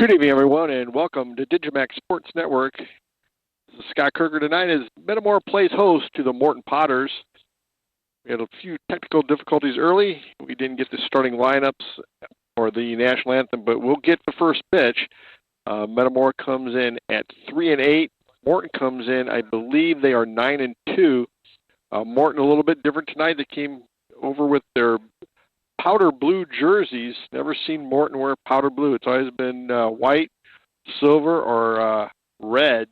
Good evening, everyone, and welcome to digiMAX Sports Network. This is Scott Kirker tonight as Metamora plays host to the Morton Potters. We had a few technical difficulties early. We didn't get the starting lineups or the national anthem, but we'll get the first pitch. Metamora comes in at 3-8. Morton comes in, I believe they are 9-2. Morton a little bit different tonight. They came over with their powder blue jerseys. Never seen Morton wear powder blue. It's always been white, silver, or red.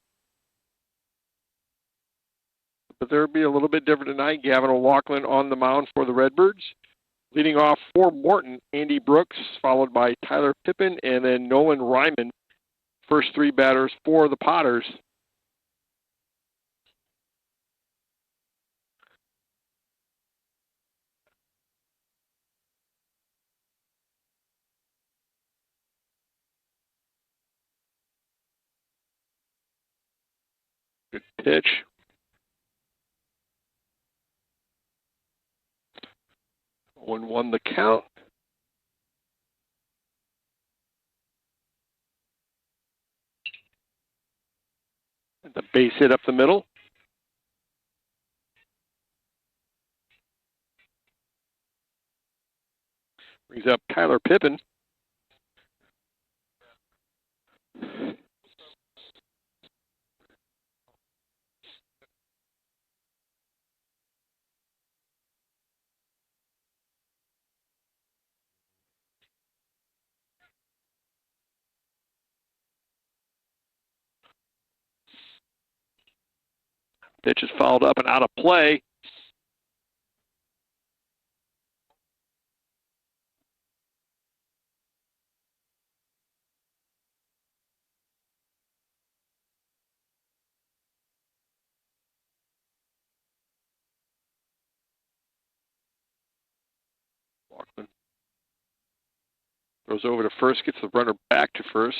But there'll be a little bit different tonight. Gavin O'Loughlin on the mound for the Redbirds. Leading off for Morton, Andy Brooks, followed by Tyler Pippin, and then Nolan Ryman. First three batters for the Potters. Good pitch. 1-1 the count. And the base hit up the middle. Brings up Tyler Pippin. Pitch is fouled up and out of play. Loughlin goes over to first, gets the runner back to first.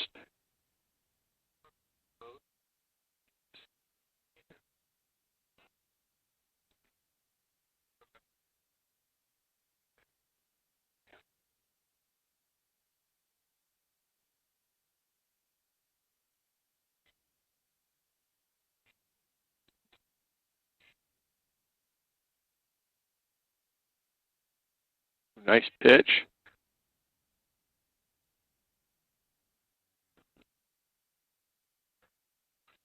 Nice pitch.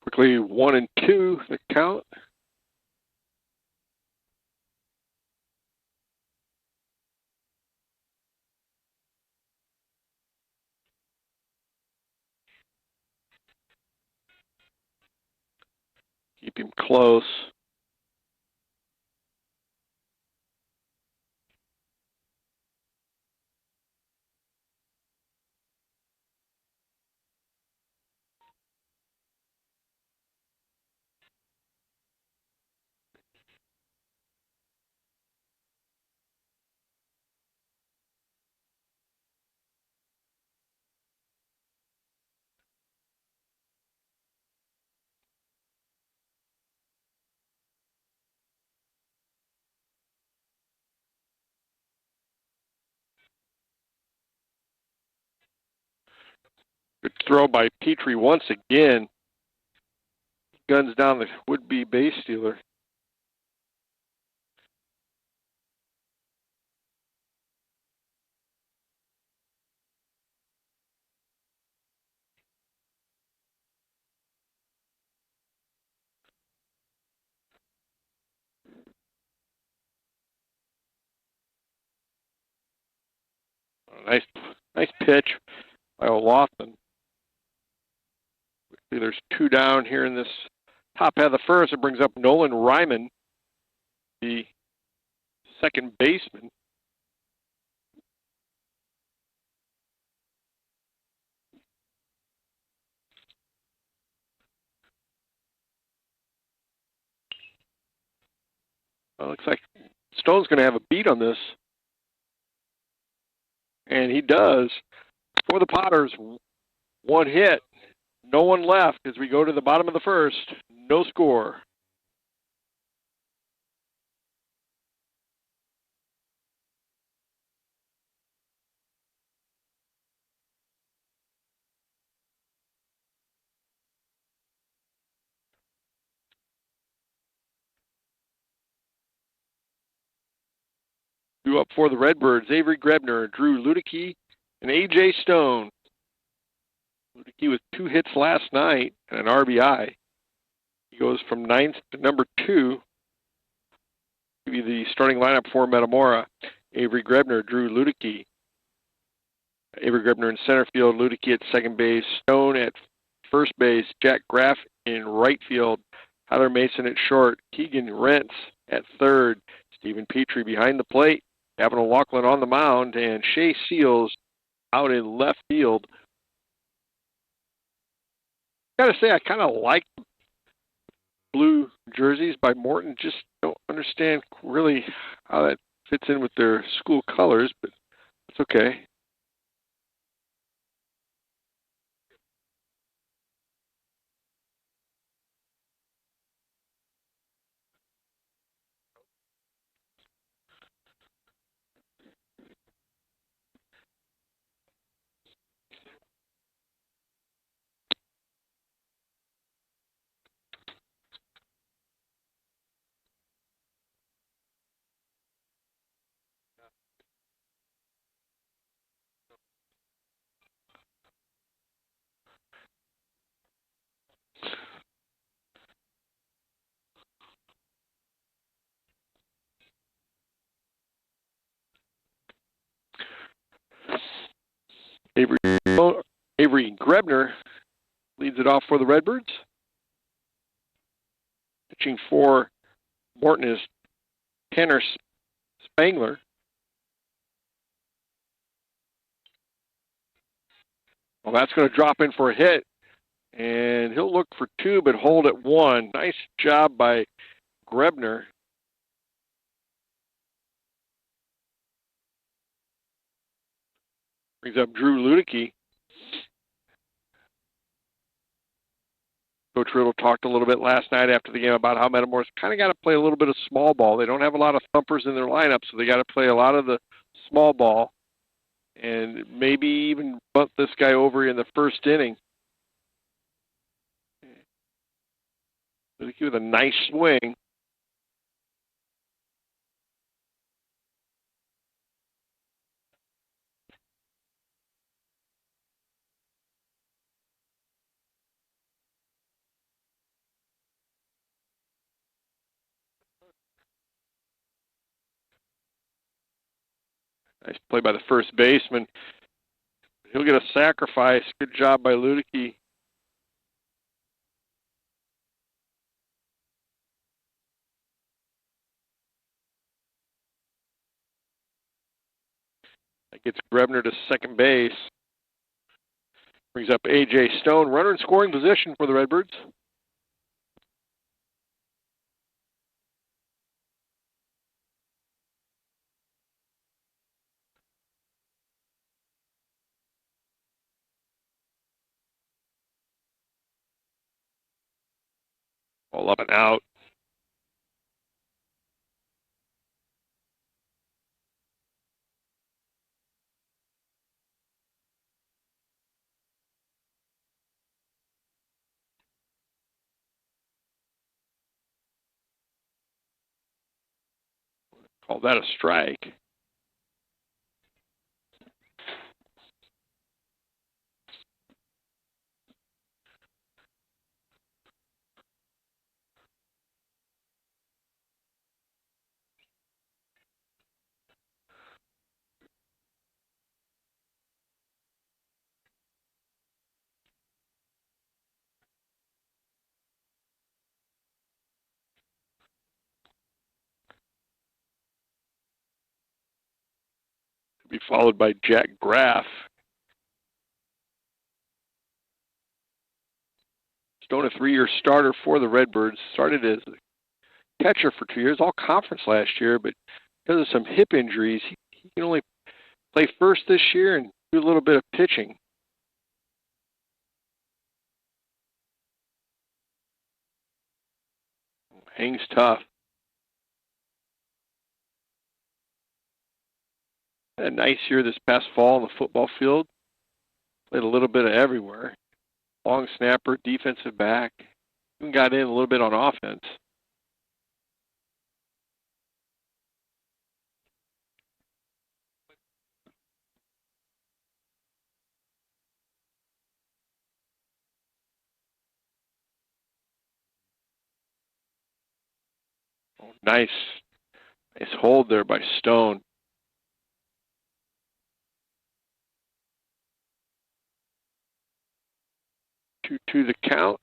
Quickly 1-2 the count. Keep him close. Good throw by Petrie once again. Guns down the would-be base stealer. Nice pitch by O'Loughlin. There's two down here in this top half of the first. It brings up Nolan Ryman, the second baseman. Looks like Stone's going to have a beat on this. And he does. For the Potters, one hit. No one left as we go to the bottom of the first. No score. Two up for the Redbirds, Avery Grebner, Drew Ludicky, and A.J. Stone. Ludicky with 2 hits last night and an RBI. He goes from 9th to number 2. Give you the starting lineup for Metamora. Avery Grebner, Drew Ludicky. Avery Grebner in center field, Ludicky at second base, Stone at first base, Jack Graff in right field, Tyler Mason at short, Keegan Rentz at third, Stephen Petrie behind the plate, Gavin O'Loughlin on the mound, and Shea Seals out in left field. Got to say, I kind of like the blue jerseys by Morton. Just don't understand really how that fits in with their school colors, but it's okay. Avery Grebner leads it off for the Redbirds. Pitching for Morton is Tanner Spangler. Well, that's going to drop in for a hit, and he'll look for 2 but hold at 1. Nice job by Grebner. Brings up Drew Ludicky. Coach Riddle talked a little bit last night after the game about how Metamora's kind of got to play a little bit of small ball. They don't have a lot of thumpers in their lineup, so they got to play a lot of the small ball and maybe even bunt this guy over in the first inning. Ludicky with a nice swing. Nice play by the first baseman. He'll get a sacrifice. Good job by Ludicky. That gets Grebner to second base. Brings up A.J. Stone. Runner in scoring position for the Redbirds. All up and out. Call that a strike. Be followed by Jack Graff. Stone, a 3-year starter for the Redbirds. Started as a catcher for 2 years, all conference last year, but because of some hip injuries, he can only play first this year and do a little bit of pitching. Hangs tough. Had a nice year this past fall on the football field. Played a little bit of everywhere. Long snapper, defensive back. Even got in a little bit on offense. Nice hold there by Stone. 2-2 the count.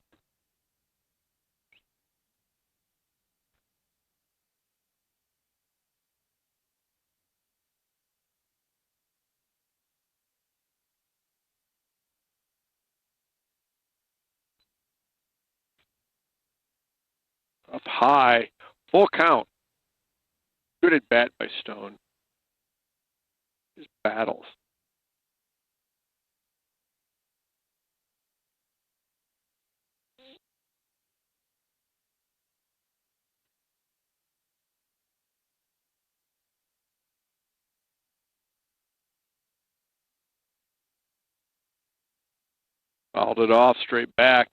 Up high, full count. Good at bat by Stone. Just battles. Fouled it off, straight back.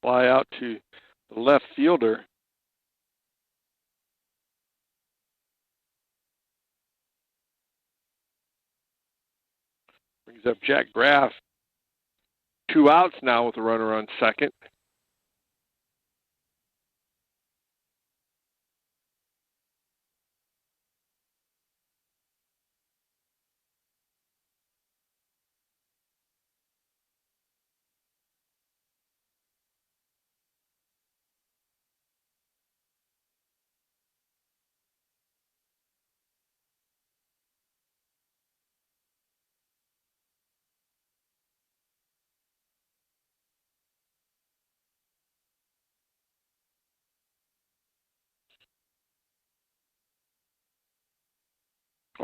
Fly out to the left fielder. Brings up Jack Graff. 2 outs now with a runner on second.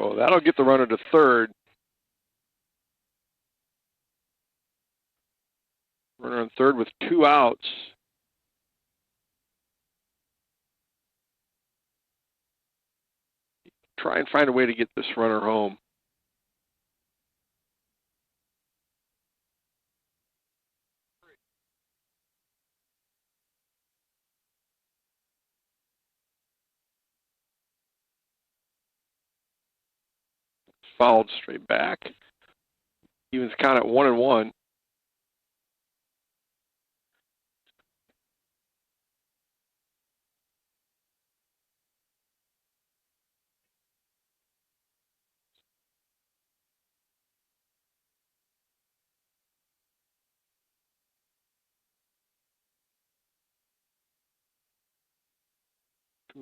Oh, that'll get the runner to third. Runner on third with 2 outs. Try and find a way to get this runner home. Fouled straight back. Evens count at 1-1.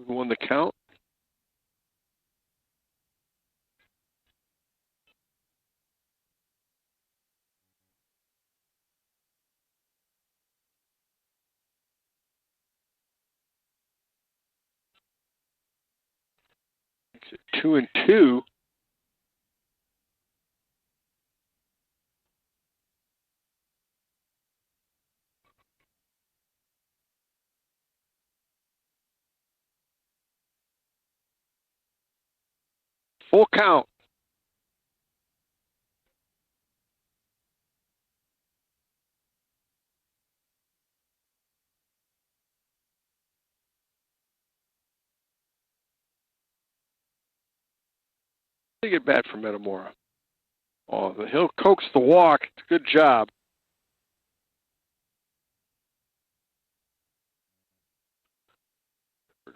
Won the count. Makes it 2-2. Full count. Big at bat for Metamora. Oh, he'll coax the walk. Good job.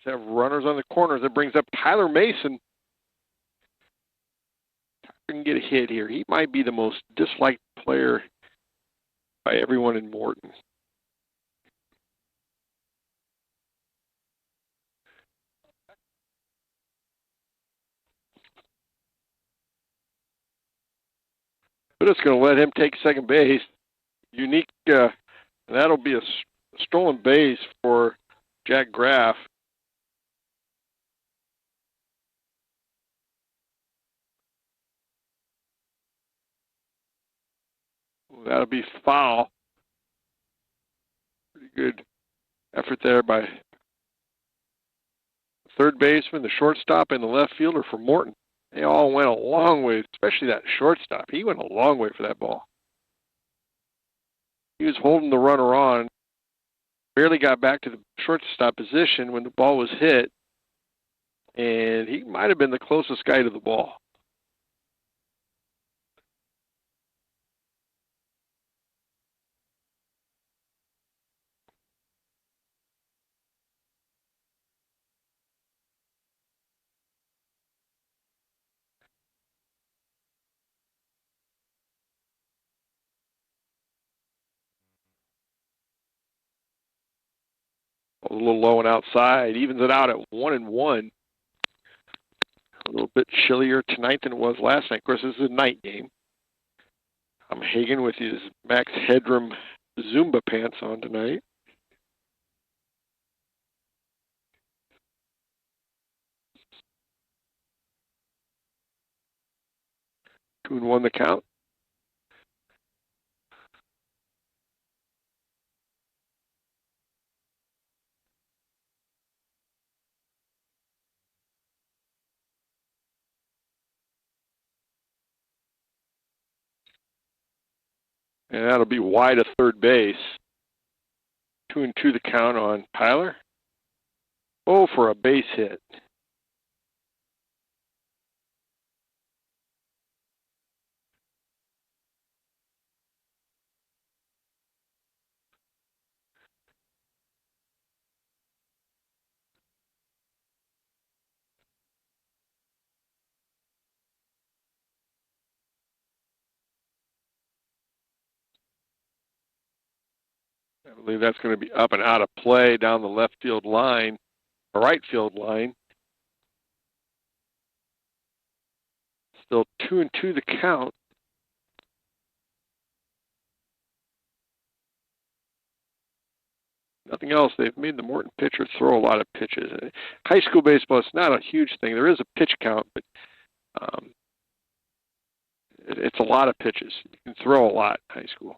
Have runners on the corners. That brings up Tyler Mason. Can get a hit here. He might be the most disliked player by everyone in Morton. But it's going to let him take second base. Unique, and that'll be a stolen base for Jack Graff. That'll be foul. Pretty good effort there by third baseman, the shortstop, and the left fielder for Morton. They all went a long way, especially that shortstop. He went a long way for that ball. He was holding the runner on, barely got back to the shortstop position when the ball was hit, and he might have been the closest guy to the ball. A little low and outside, evens it out at 1-1. A little bit chillier tonight than it was last night. Of course, this is a night game. I'm Hagen with his Max Headroom Zumba pants on tonight. 2-1 the count. And that'll be wide of third base. 2-2 the count on Tyler. Oh, for a base hit. I believe that's going to be up and out of play down the left field line, or right field line. Still 2-2 the count. Nothing else. They've made the Morton pitcher throw a lot of pitches. High school baseball is not a huge thing. There is a pitch count, but it's a lot of pitches. You can throw a lot in high school.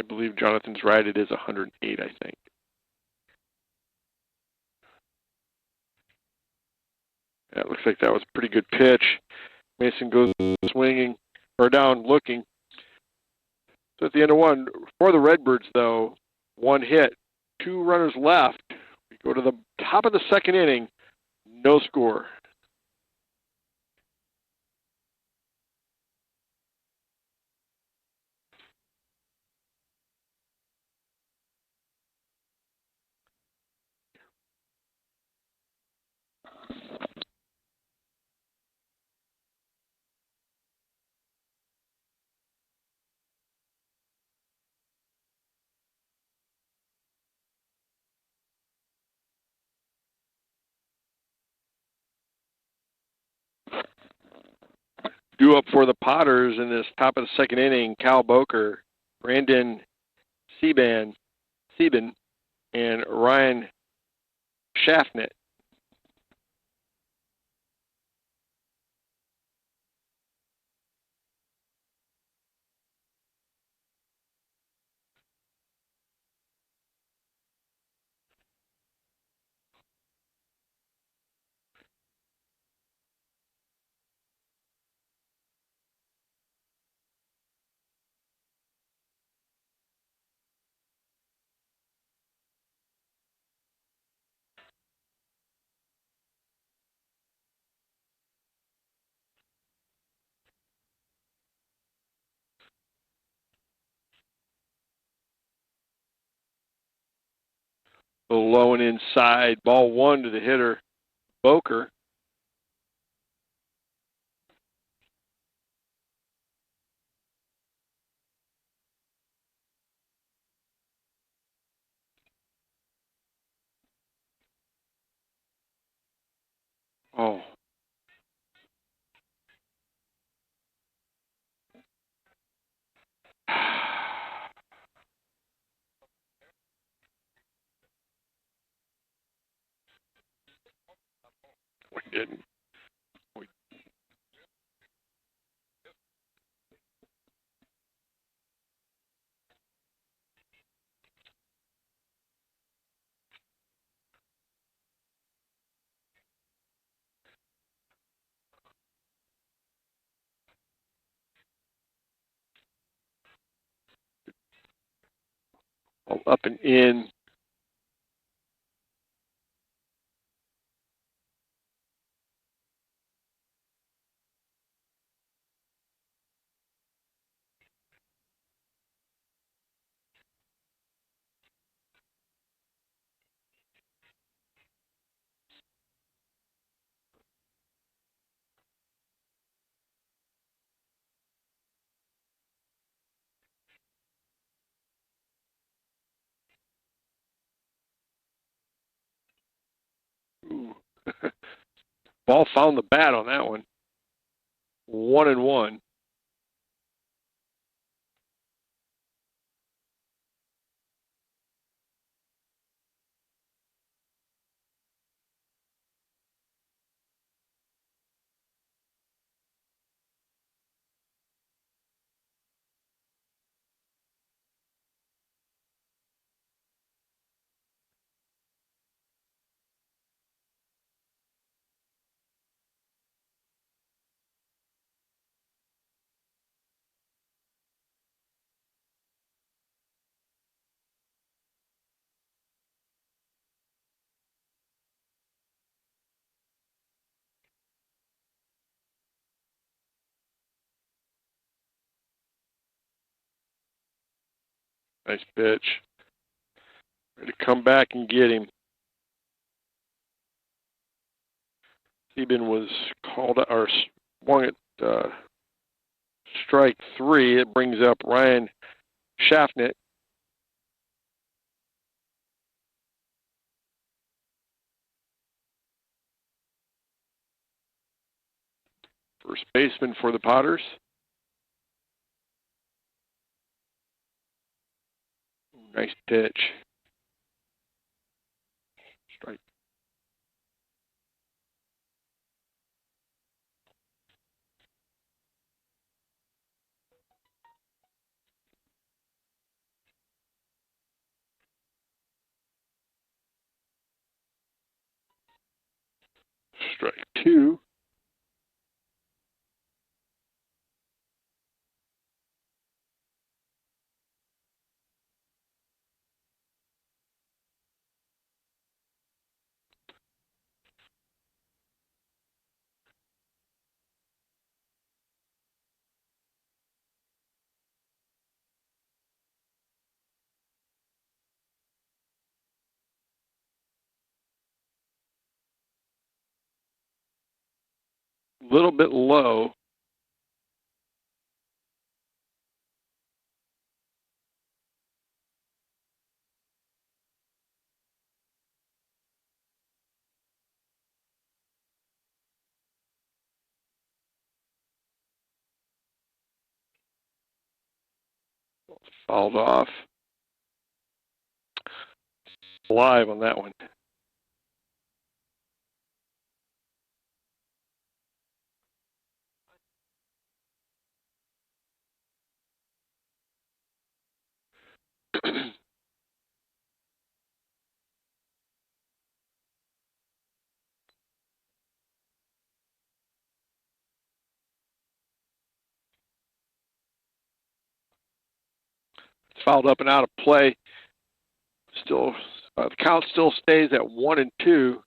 I believe Jonathan's right. It is 108, I think. Yeah, it looks like that was a pretty good pitch. Mason goes swinging, or down looking. So at the end of one, for the Redbirds, though, one hit, 2 runners left. We go to the top of the second inning, no score. Due up for the Potters in this top of the second inning, Cal Boker, Brandon Sieben, and Ryan Schaffnet. A little low and inside. Ball 1 to the hitter, Boker. Oh. We didn't. up and in. Ooh. Ball found the bat on that one. 1-1. Nice pitch. Ready to come back and get him. Sieben was called or swung at strike 3. It brings up Ryan Schaffnet. First baseman for the Potters. Nice pitch. Strike. Strike 2. A little bit low. Fouled off. Live on that one. It's fouled up and out of play. Still, the count still stays at 1-2.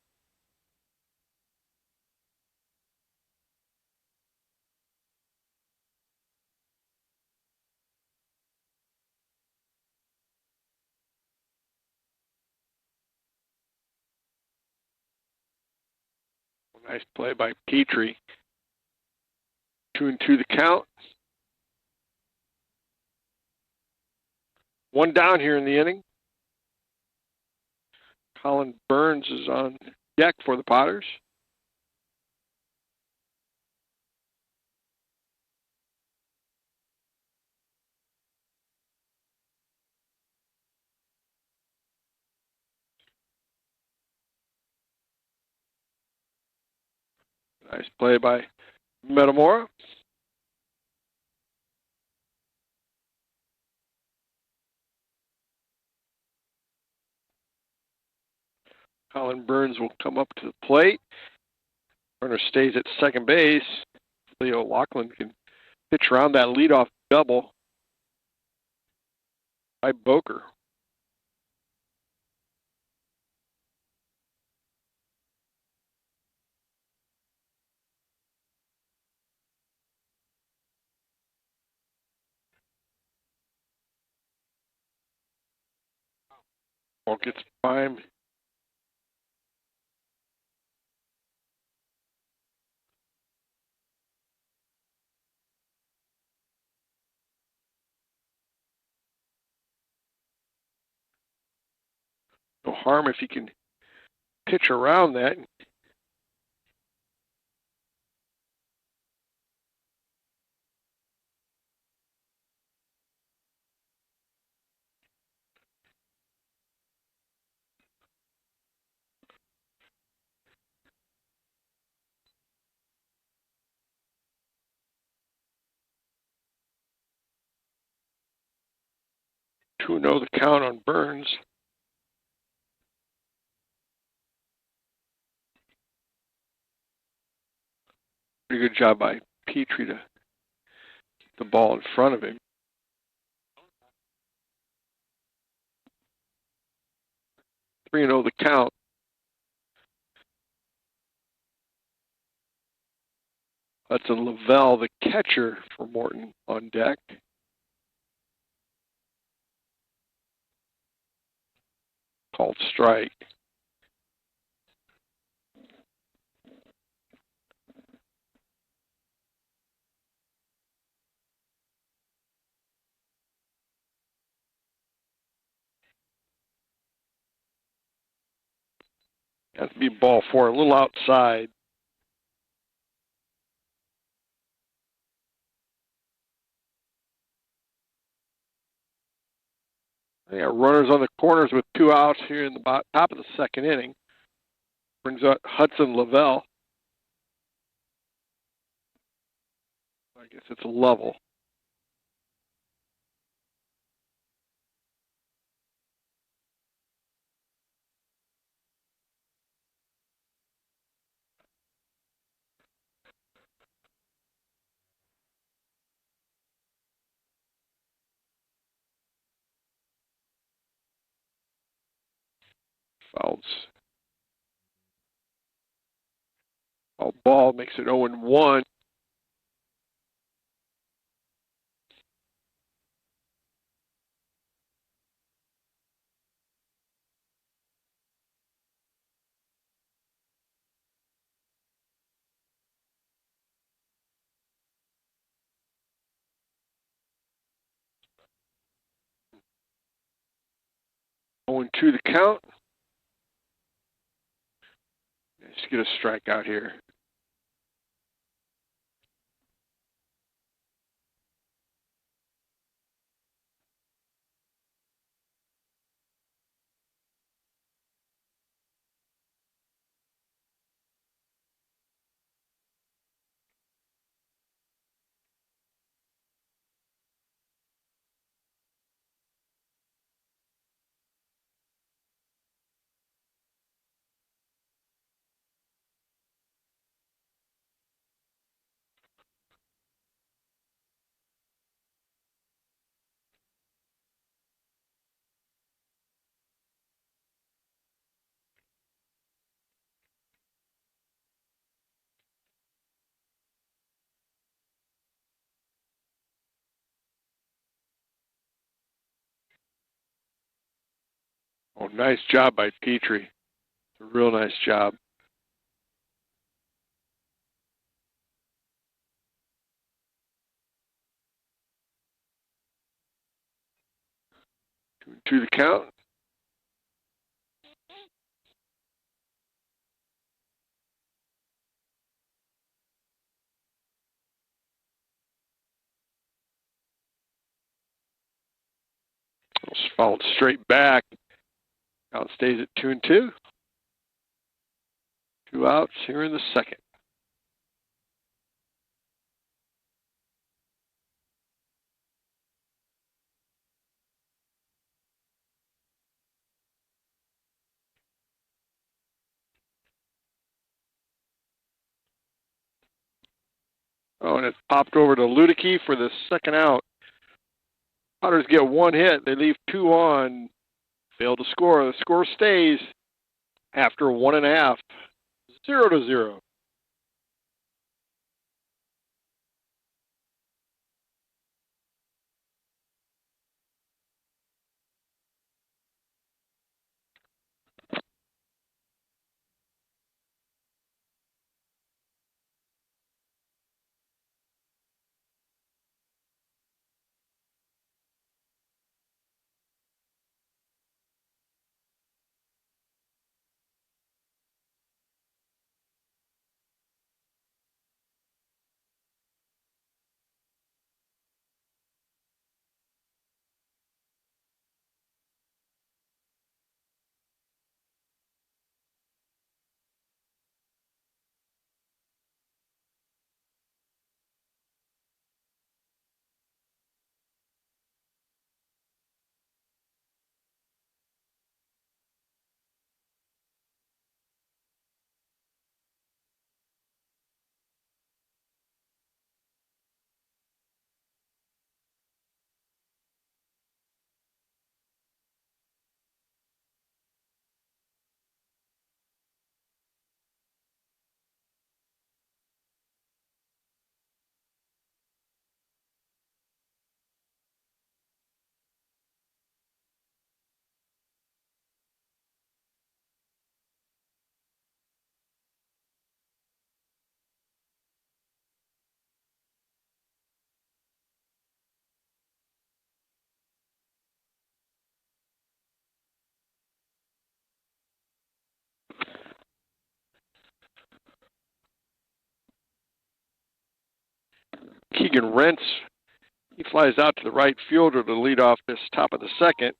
Nice play by Petrie. 2-2 the count. One down here in the inning. Colin Burns is on deck for the Potters. Nice play by Metamora. Colin Burns will come up to the plate. Runner stays at second base. Leo Lachlan can pitch around that leadoff double by Boker. Ball gets prime. No harm if you can pitch around that. 2-0 the count on Burns. Pretty good job by Petrie to keep the ball in front of him. 3-0 the count. Hudson Lavelle, the catcher for Morton, on deck. Called strike. Has to be ball 4, a little outside. They got runners on the corners with 2 outs here in the top of the second inning. Brings out Hudson Lavelle. I guess it's a level. Foul ball makes it 0-1. Going to the count. Let's get a strikeout here. Oh, nice job by Petrie. A real nice job. To the count. Fouled straight back. Count stays at 2-2. 2 outs here in the second. Oh, and it's popped over to Ludicky for the second out. Potters get 1 hit. They leave 2 on. Fail to score. The score stays after 1.5. 0-0. Keegan Rentz, he flies out to the right fielder to lead off this top of the second.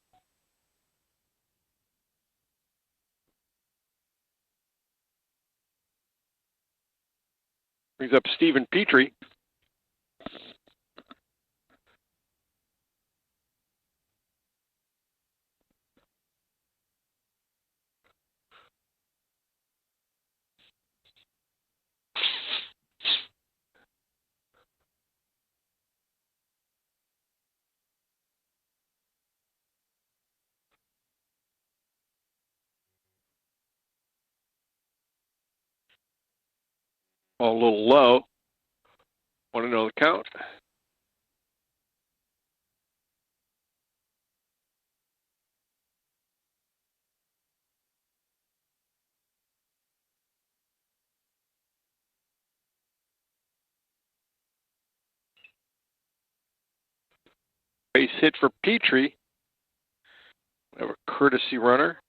Brings up Stephen Petrie. Ball a little low. Want to know the count? Base hit for Petrie. We have a courtesy runner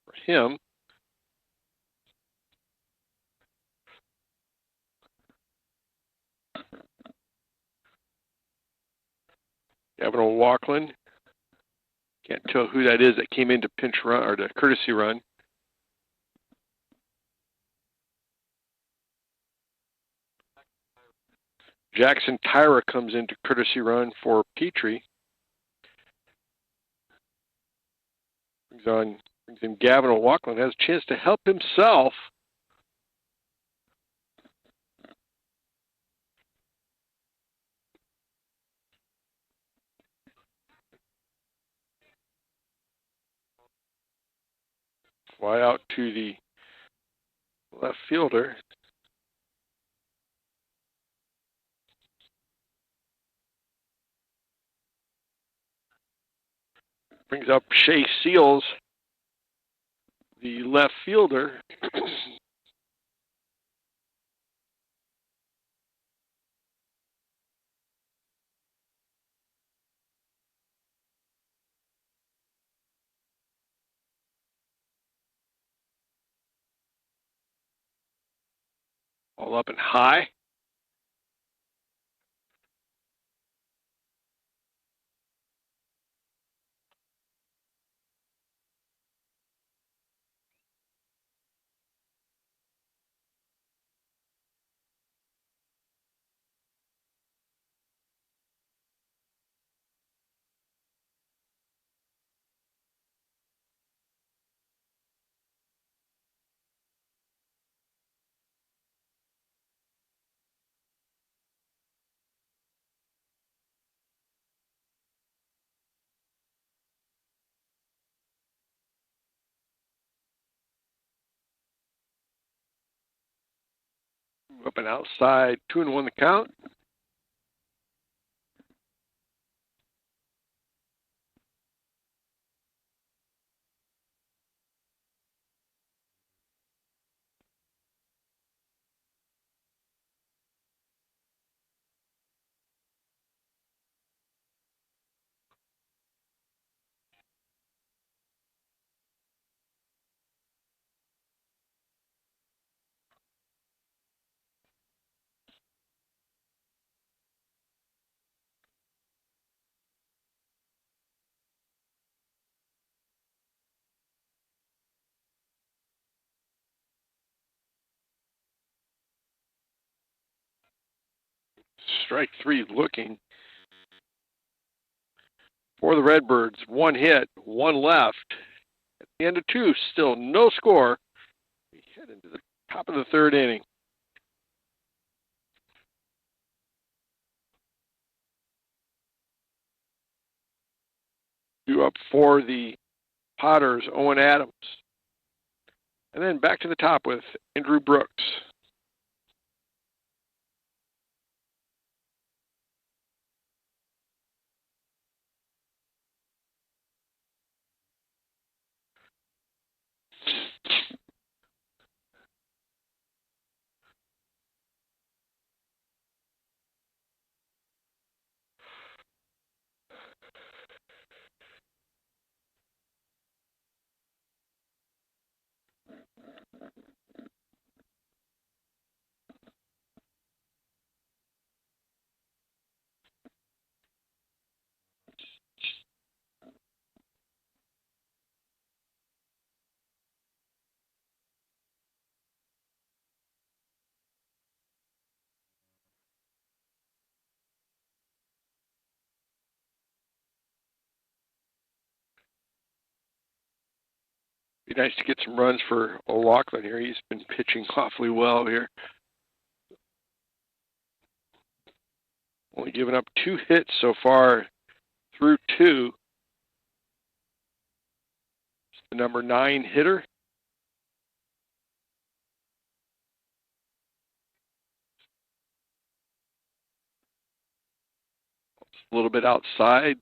for him. Gavin O'Loughlin. Can't tell who that is that came into pinch run or the courtesy run. Jackson Tyra comes into courtesy run for Petrie. Brings in Gavin O'Loughlin. Has a chance to help himself. Fly out to the left fielder. Brings up Shea Seals, the left fielder. All up and high. Up and outside. 2-1 the count. Strike three looking for the Redbirds. One hit, one left. At the end of two, still no score. We head into the top of the third inning. Due up for the Potters, Owen Adams. And then back to the top with Andrew Brooks. Be nice to get some runs for O'Loughlin here. He's been pitching awfully well here. Only given up 2 hits so far through 2. It's the number 9 hitter. It's a little bit outside.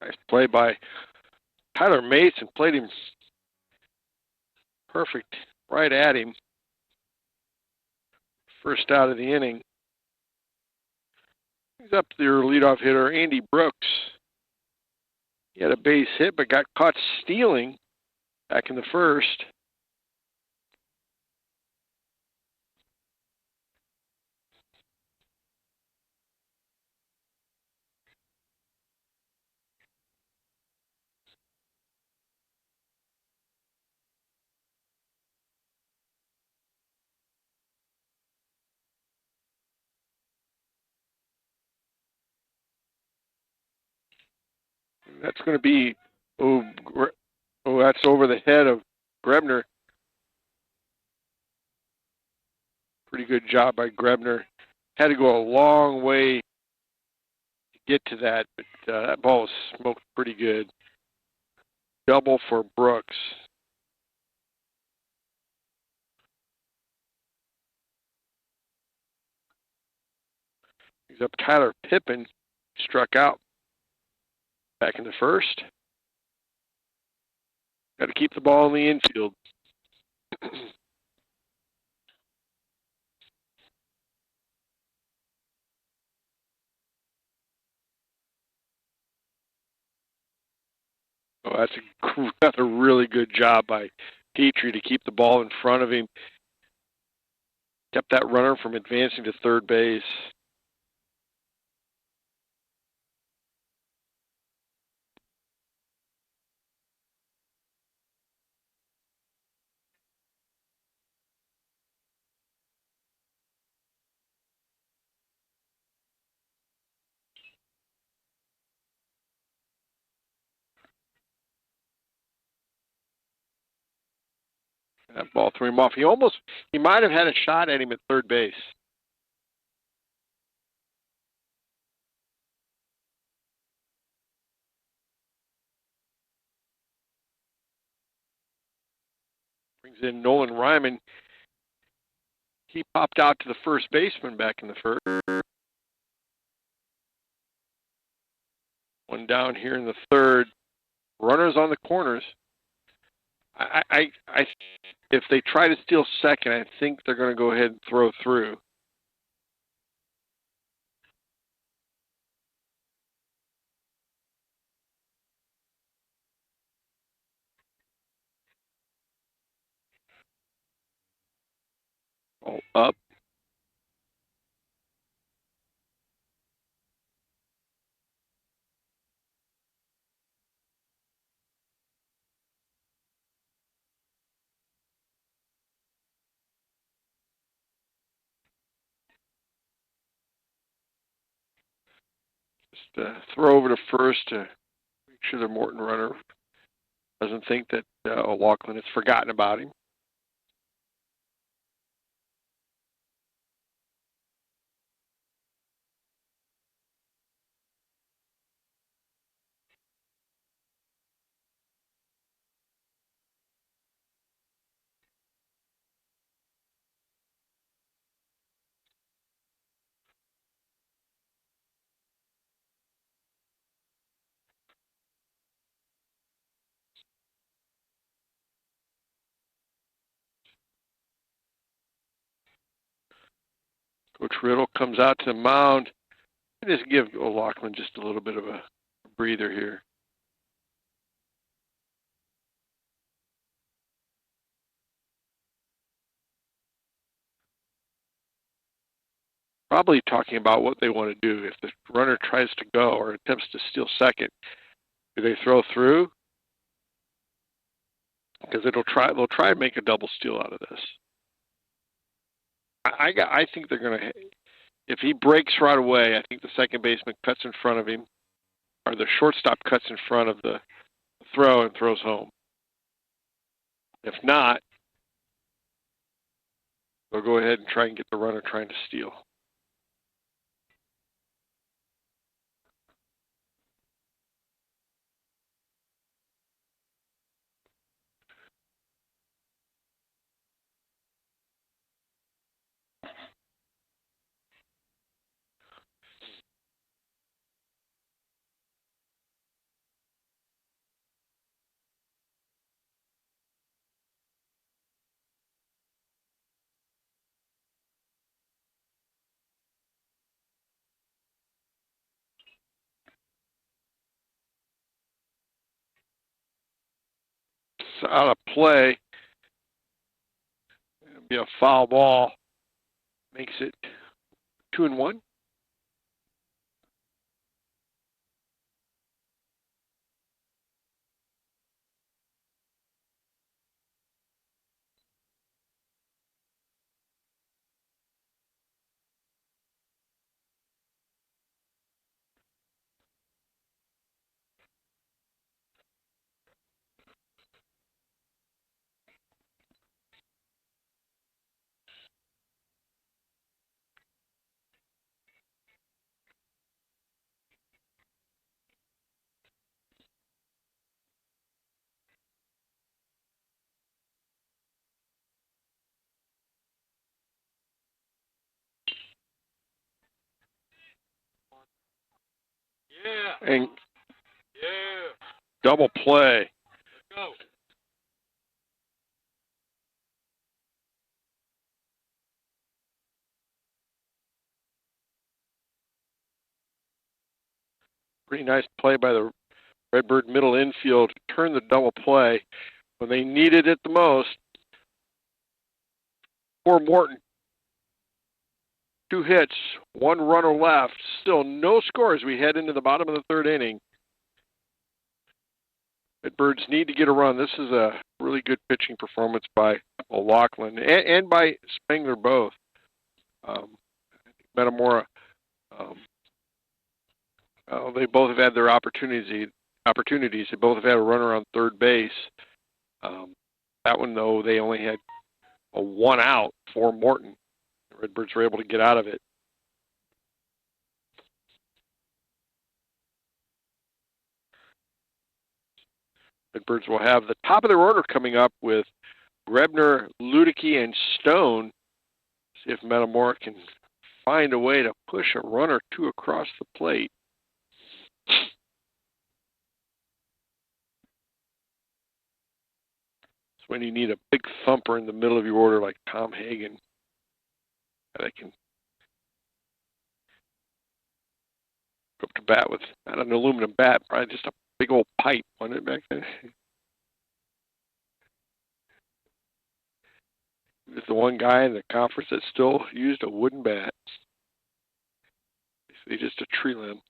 Nice play by Tyler Mason. Played him perfect right at him. First out of the inning. He's up to their leadoff hitter, Andy Brooks. He had a base hit but got caught stealing back in the first. That's going to be, that's over the head of Grebner. Pretty good job by Grebner. Had to go a long way to get to that, but that ball was smoked pretty good. Double for Brooks. He's up Tyler Pippin, struck out back in the first. Got to keep the ball in the infield. Oh, that's a really good job by Petrie to keep the ball in front of him. Kept that runner from advancing to third base. That ball threw him off. He might have had a shot at him at third base. Brings in Nolan Ryman. He popped out to the first baseman back in the first. One down here in the third. Runners on the corners. If they try to steal second, I think they're going to go ahead and throw through. Ball up. Just throw over to first to make sure the Morton runner doesn't think that O'Loughlin has forgotten about him. Coach Riddle comes out to the mound. Just give O'Loughlin just a little bit of a breather here. Probably talking about what they want to do. If the runner tries to go or attempts to steal second, do they throw through? Because they'll try and make a double steal out of this. I think they're going to If he breaks right away, I think the second baseman cuts in front of him, or the shortstop cuts in front of the throw and throws home. If not, they'll go ahead and try and get the runner trying to steal. It's out of play. It'll be a foul ball. Makes it 2-1. Yeah. And double play. Go. Pretty nice play by the Redbird middle infield to turn the double play when they needed it the most. For Morton, 2 hits, 1 runner left. Still no score as we head into the bottom of the 3rd inning. Redbirds need to get a run. This is a really good pitching performance by O'Loughlin and by Spengler both. Metamora, they both have had their opportunities. They both have had a runner on 3rd base. That one, though, they only had a 1 out for Morton. The Redbirds were able to get out of it. Redbirds will have the top of their order coming up with Grebner, Ludicky, and Stone. See if Metamora can find a way to push a run or 2 across the plate. It's when you need a big thumper in the middle of your order like Tom Hagen that can go up to bat with not an aluminum bat, probably just a big old pipe, wasn't it, back then? He was the one guy in the conference that still used a wooden bat. Basically just a tree limb.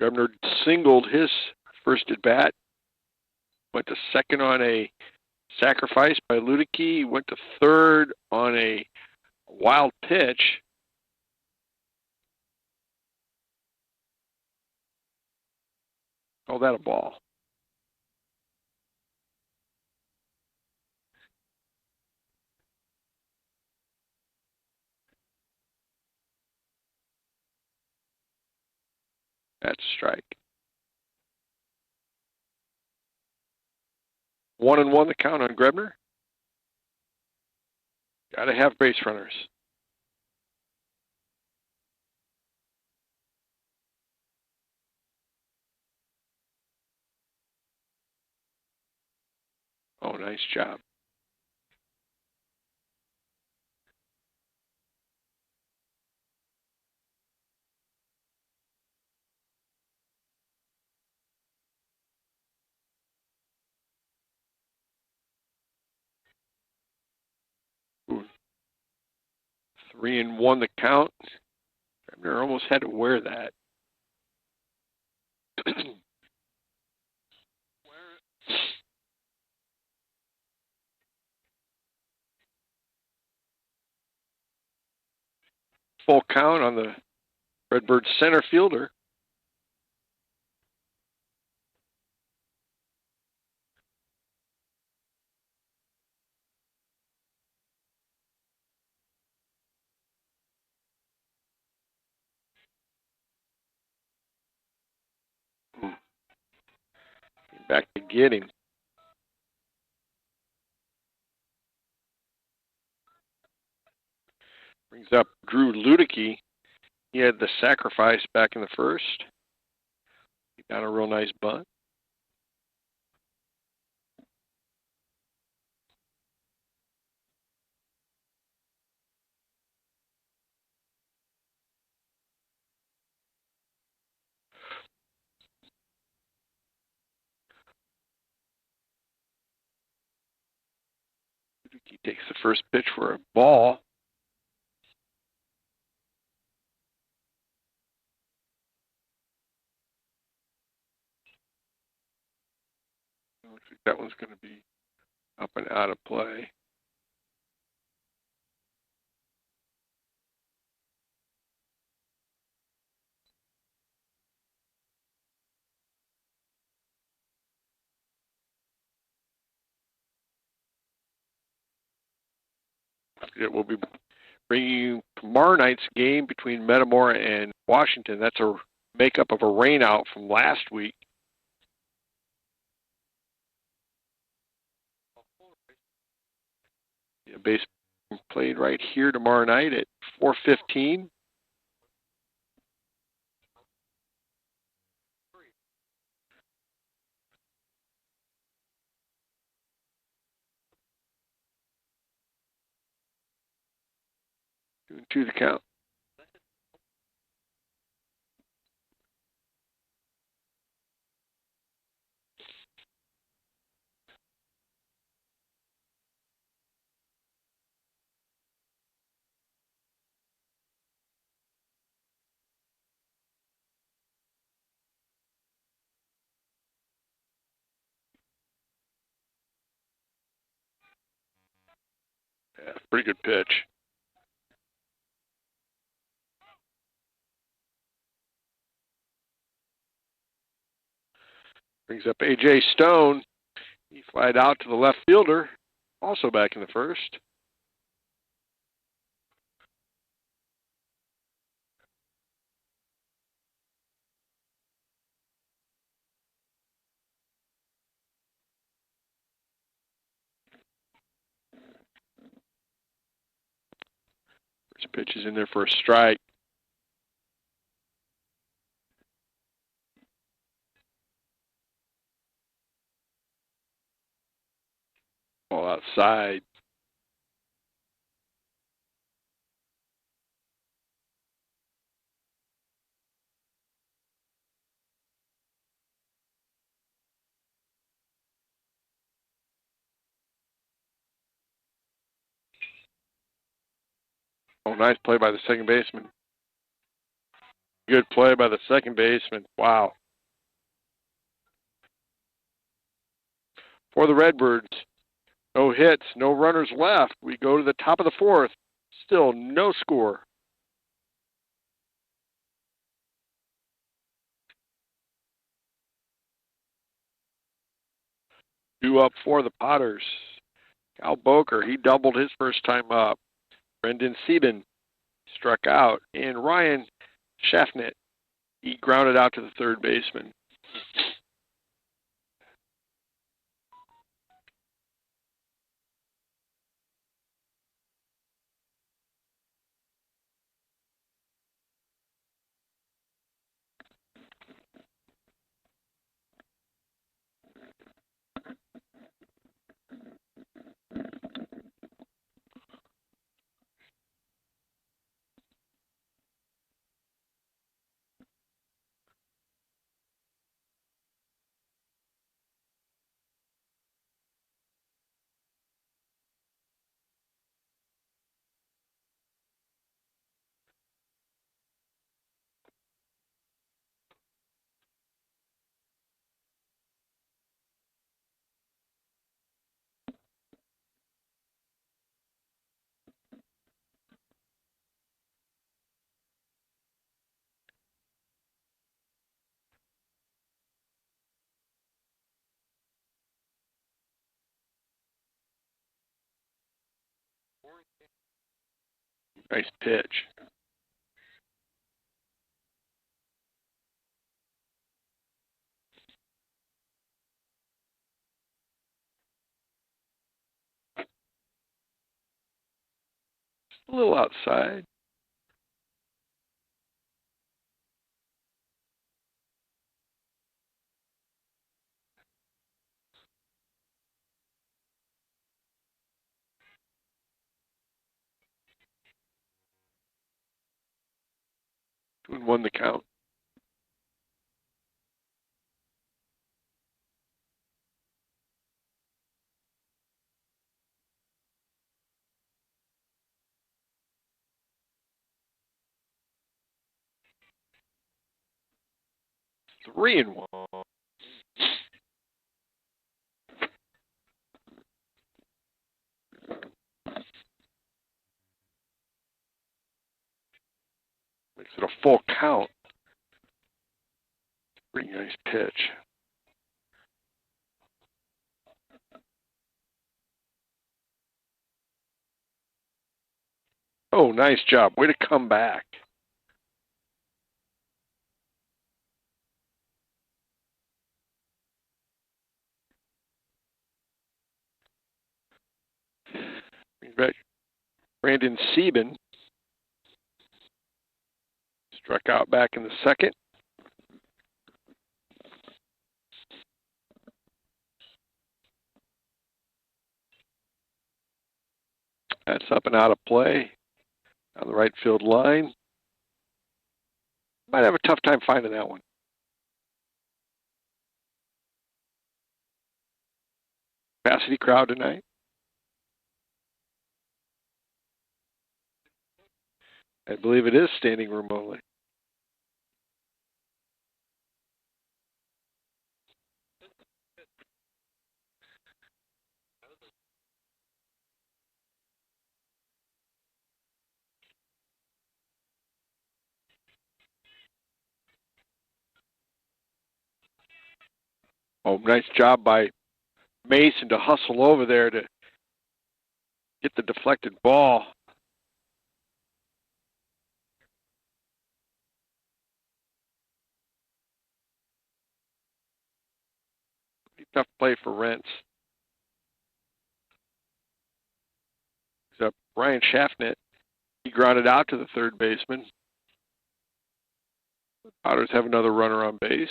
Grebner singled his first at bat. Went to second on a sacrifice by Ludicky. Went to third on a wild pitch. Call that a ball. That's a strike. 1-1 the count on Grebner. Got to have base runners. Oh, nice job. Ooh. 3-1 the count. Grebner almost had to wear that. full count on the Redbird center fielder. Back to get him. Brings up Drew Ludicky. He had the sacrifice back in the first. He got a real nice bunt. Ludicky takes the first pitch for a ball. Looks like that one's going to be up and out of play. It will be bringing you tomorrow night's game between Metamora and Washington. That's a makeup of a rainout from last week. Base played right here tomorrow night at 4:15. To the count. Yeah, pretty good pitch. Brings up A.J. Stone. He flied out to the left fielder, also back in the first. First pitch is in there for a strike. Ball outside. Oh, nice play by the second baseman. Good play by the second baseman. Wow. For the Redbirds, no hits, no runners left. We go to the top of the fourth. Still no score. Two up for the Potters. Cal Boker, he doubled his first time up. Brendan Sieben struck out. And Ryan Schaffnet, he grounded out to the third baseman. Nice pitch. A little outside. And won the count. Three and one. Makes it a full count. Pretty nice pitch. Oh, nice job. Way to come back. Brandon Sieben struck out back in the second. That's up and out of play on the right field line. Might have a tough time finding that one. Capacity crowd tonight. I believe it is standing room only. Oh, nice job by Mason to hustle over there to get the deflected ball. Pretty tough play for Rents. Except Ryan Schaffnet, he grounded out to the third baseman. The Potters have another runner on base.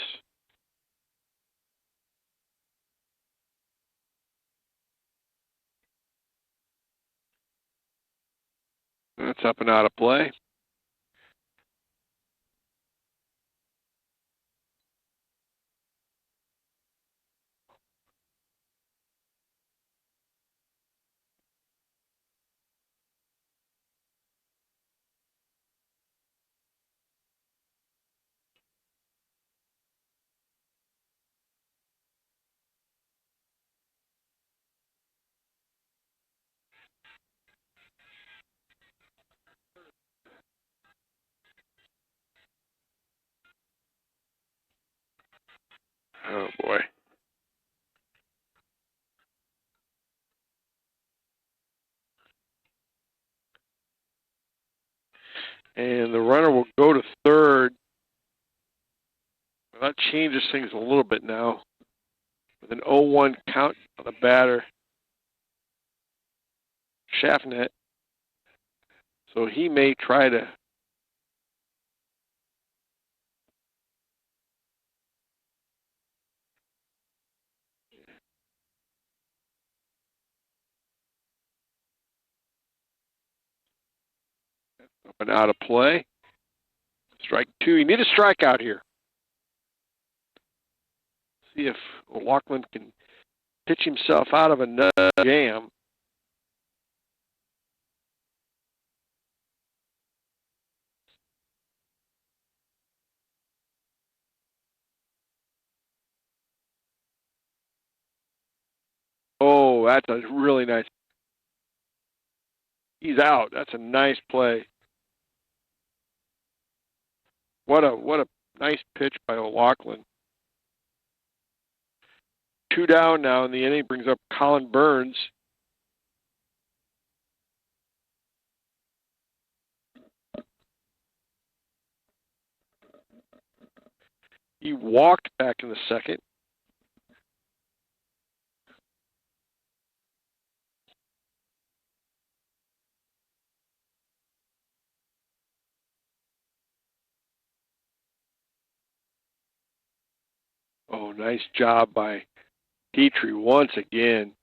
That's up and out of play. Oh, boy. And the runner will go to third. Well, that changes things a little bit now. With an 0-1 count on the batter, Schaffnet. So he may try to up and out of play. Strike two. You need a strikeout here. See if O'Loughlin can pitch himself out of another jam. Oh, that's a really nice. He's out. That's a nice play. What a nice pitch by O'Loughlin. 2 down now in the inning, brings up Colin Burns. He walked back in the second. Oh, nice job by Petrie once again.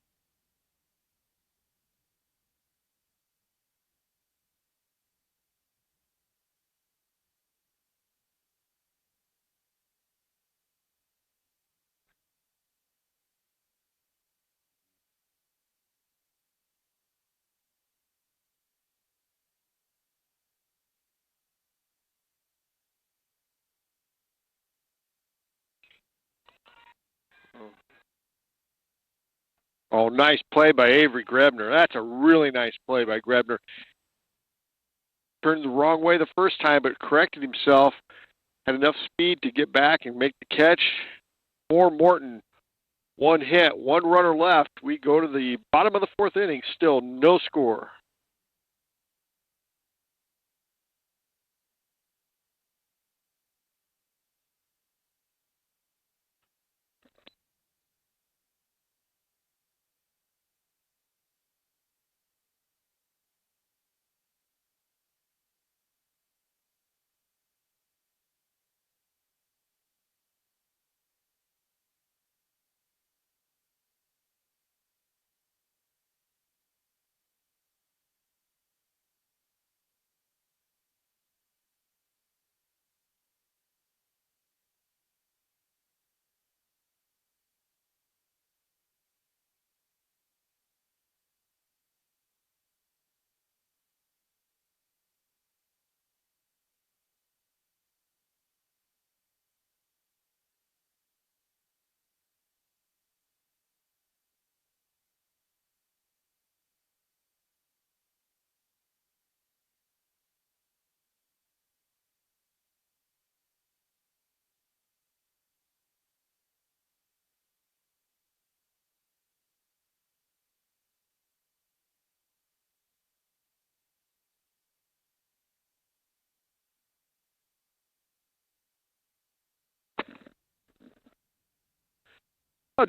Oh, nice play by Avery Grebner. That's a really nice play by Grebner. Turned the wrong way the first time, but corrected himself. Had enough speed to get back and make the catch. For Morton, one hit, one runner left. We go to the bottom of the fourth inning. Still no score.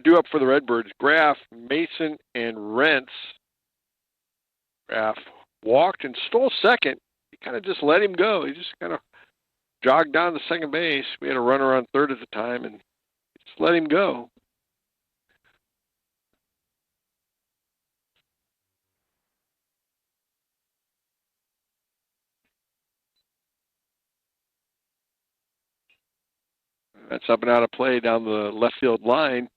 Due up for the Redbirds, Graff, Mason, and Rentz. Graff walked and stole second. He kind of just let him go. He just kind of jogged down to second base. We had a runner on third at the time, and just let him go. That's up and out of play down the left field line.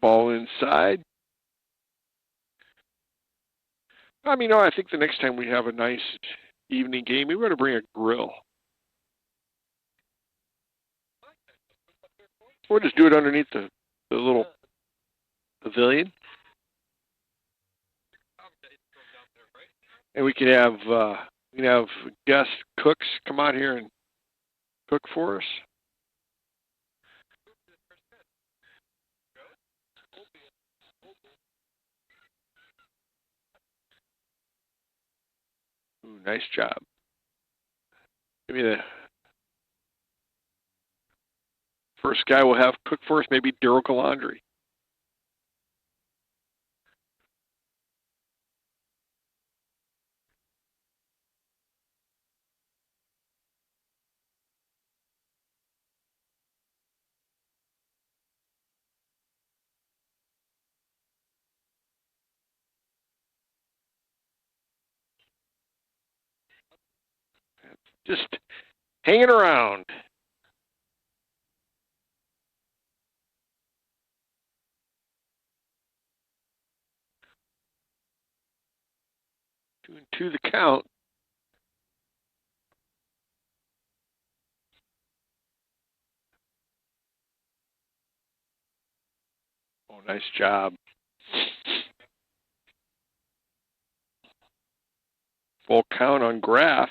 Ball inside. I think the next time we have a nice evening game, we better bring a grill. We'll just do it underneath the little pavilion. And we can have guest cooks come out here and cook for us. Ooh, nice job. Maybe the first guy we'll have cook for us, maybe Daryl Calandri. Just hanging around. Two and two the count. Oh, nice job. Full count on Graff.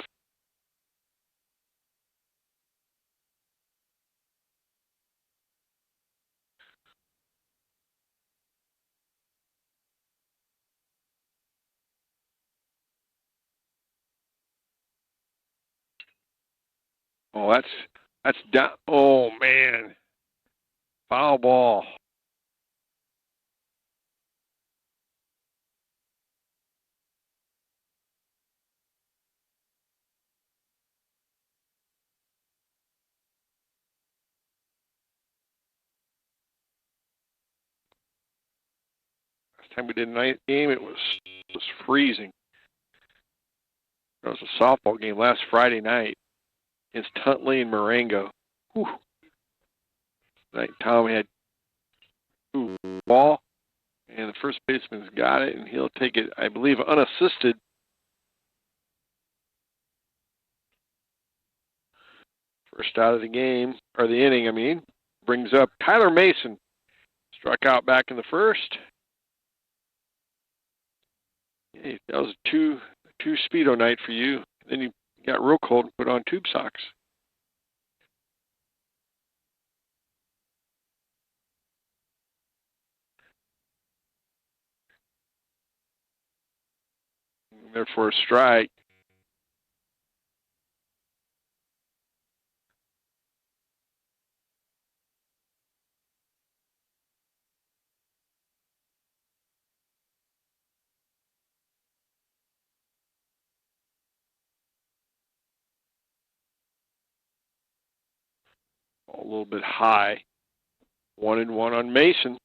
Oh, that's down. Oh man, foul ball. Last time we did a night game, it was freezing. It was a softball game last Friday night against Huntley and Marengo. Whew. Tonight Tommy had ball, and the first baseman's got it, and he'll take it, I believe, unassisted. First out of the game, or the inning, I mean. Brings up Tyler Mason. Struck out back in the first. Hey, that was a two speedo night for you. Then you got real cold and put on tube socks. And therefore, a strike. A little bit high. 1-1 on Mason.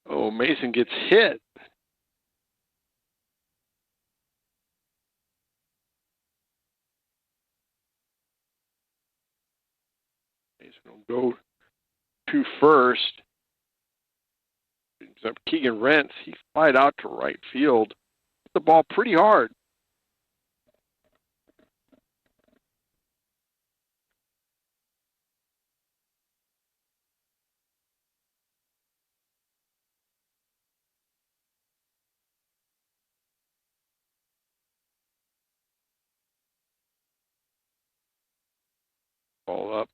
Oh, Mason gets hit. Mason will go to first. Brings up Keegan Rentz. He flied out to right field. Hit the ball pretty hard. Ball up.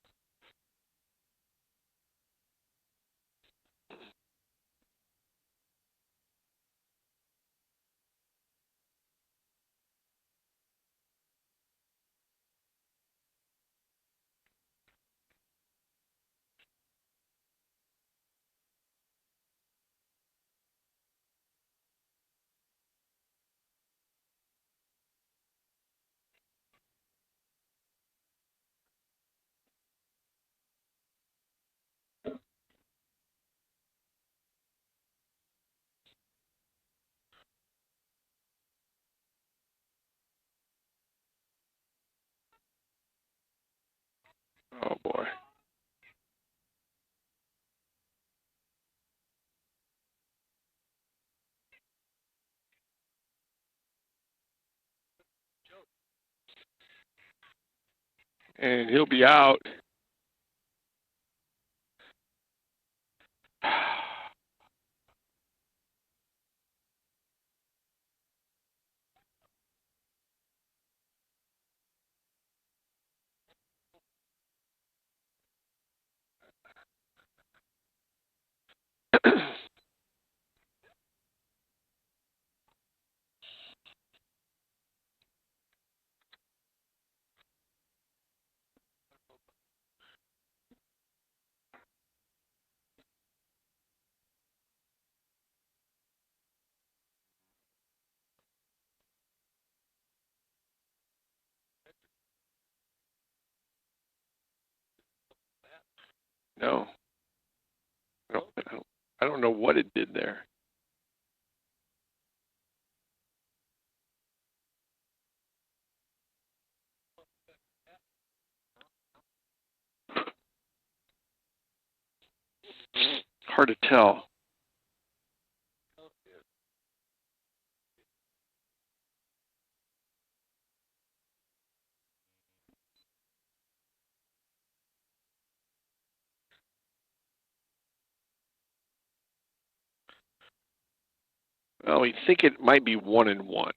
Oh, boy. And he'll be out. No. I don't know what it did there. Hard to tell. Well, we think it might be 1-1.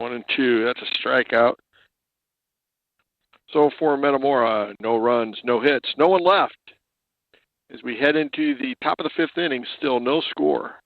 1-2. That's a strikeout. So for Metamora, no runs, no hits, no one left. As we head into the top of the fifth inning, still no score.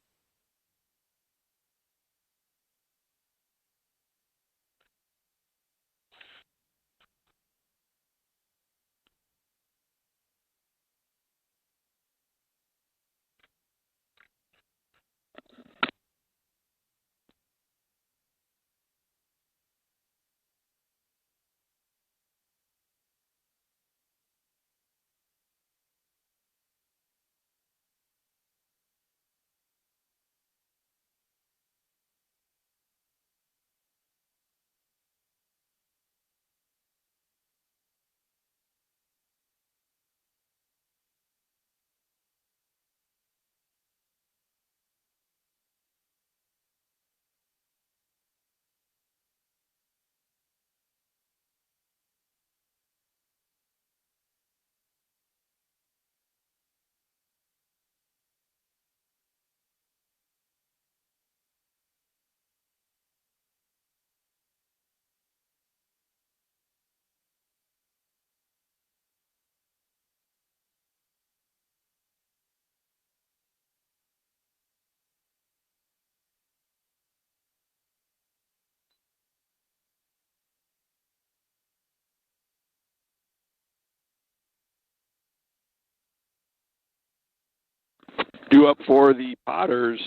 Due up for the Potters,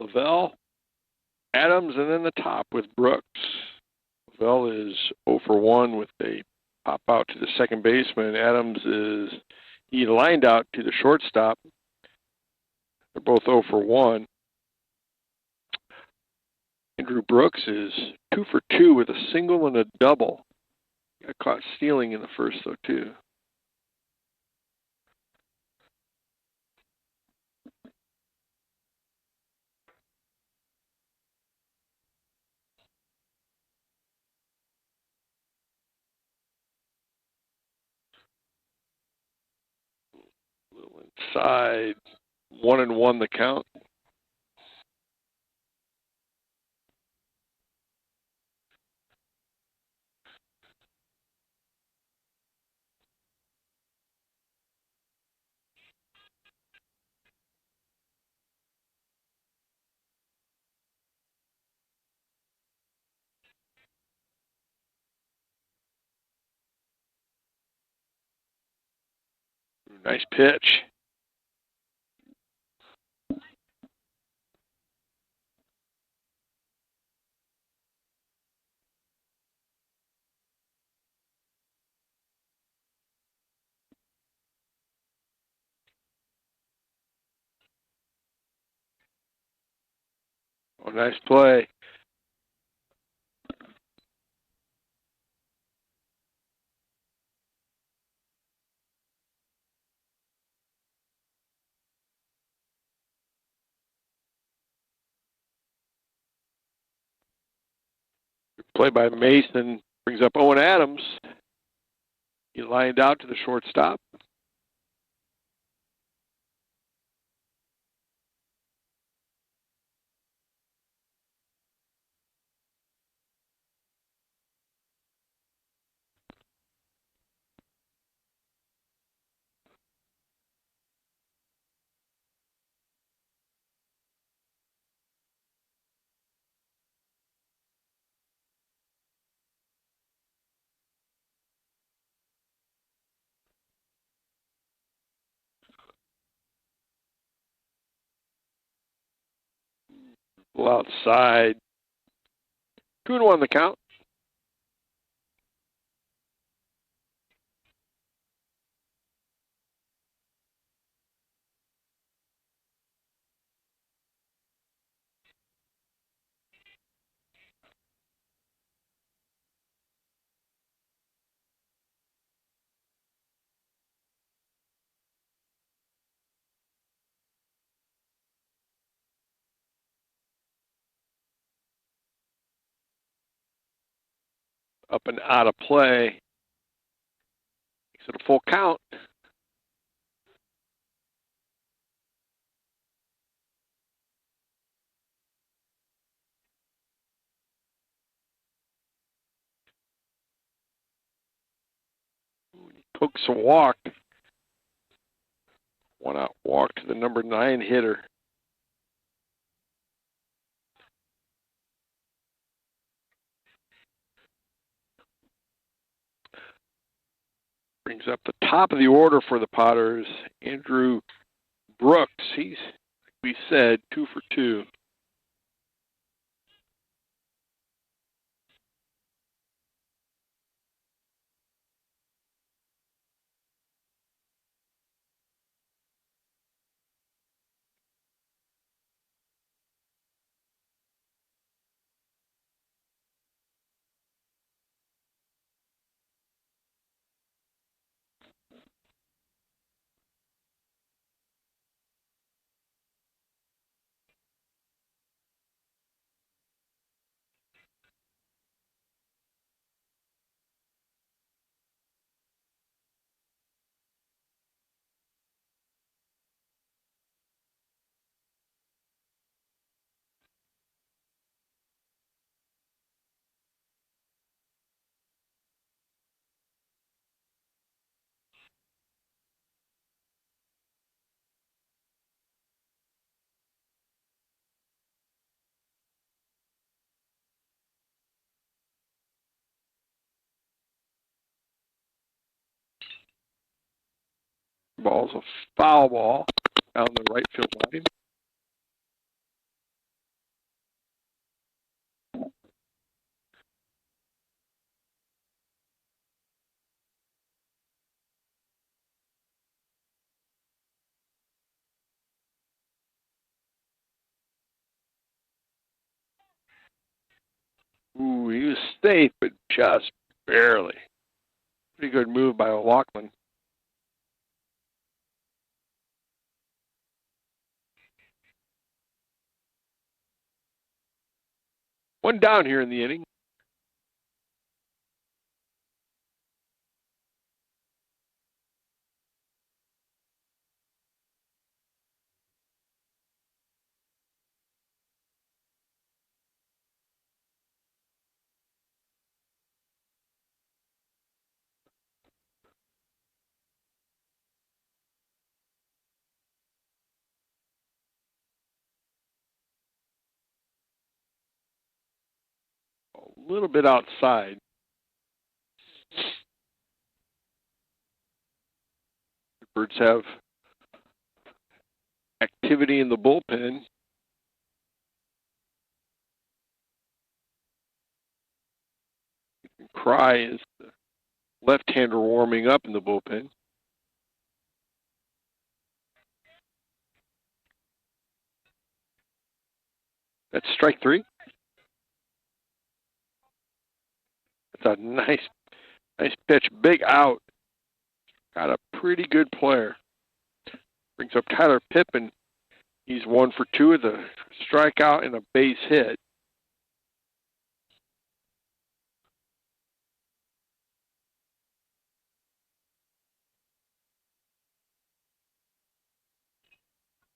Lavelle, Adams, and then the top with Brooks. Lavelle is 0 for 1 with a pop out to the second baseman. Adams he lined out to the shortstop. They're both 0 for 1. Andrew Brooks is 2 for 2 with a single and a double. Got caught stealing in the first, though, too. A little inside. 1-1 the count. Nice pitch. Oh, nice play. Play by Mason brings up Owen Adams. He lined out to the shortstop. Outside. 2-1 the count. Up and out of play. Makes it a full count. hooks a walk. One out walk to the number 9 hitter. Brings up the top of the order for the Potters, Andrew Brooks. He's, like we said, 2 for 2. Ball's a foul ball down the right field line. Ooh, he was safe, but just barely. Pretty good move by O'Loughlin. One down here in the inning. A little bit outside. Redbirds have activity in the bullpen. Cry is the left-hander warming up in the bullpen. That's strike 3. That's a nice pitch. Big out. Got a pretty good player. Brings up Tyler Pippin. He's 1 for 2 with a strikeout and a base hit.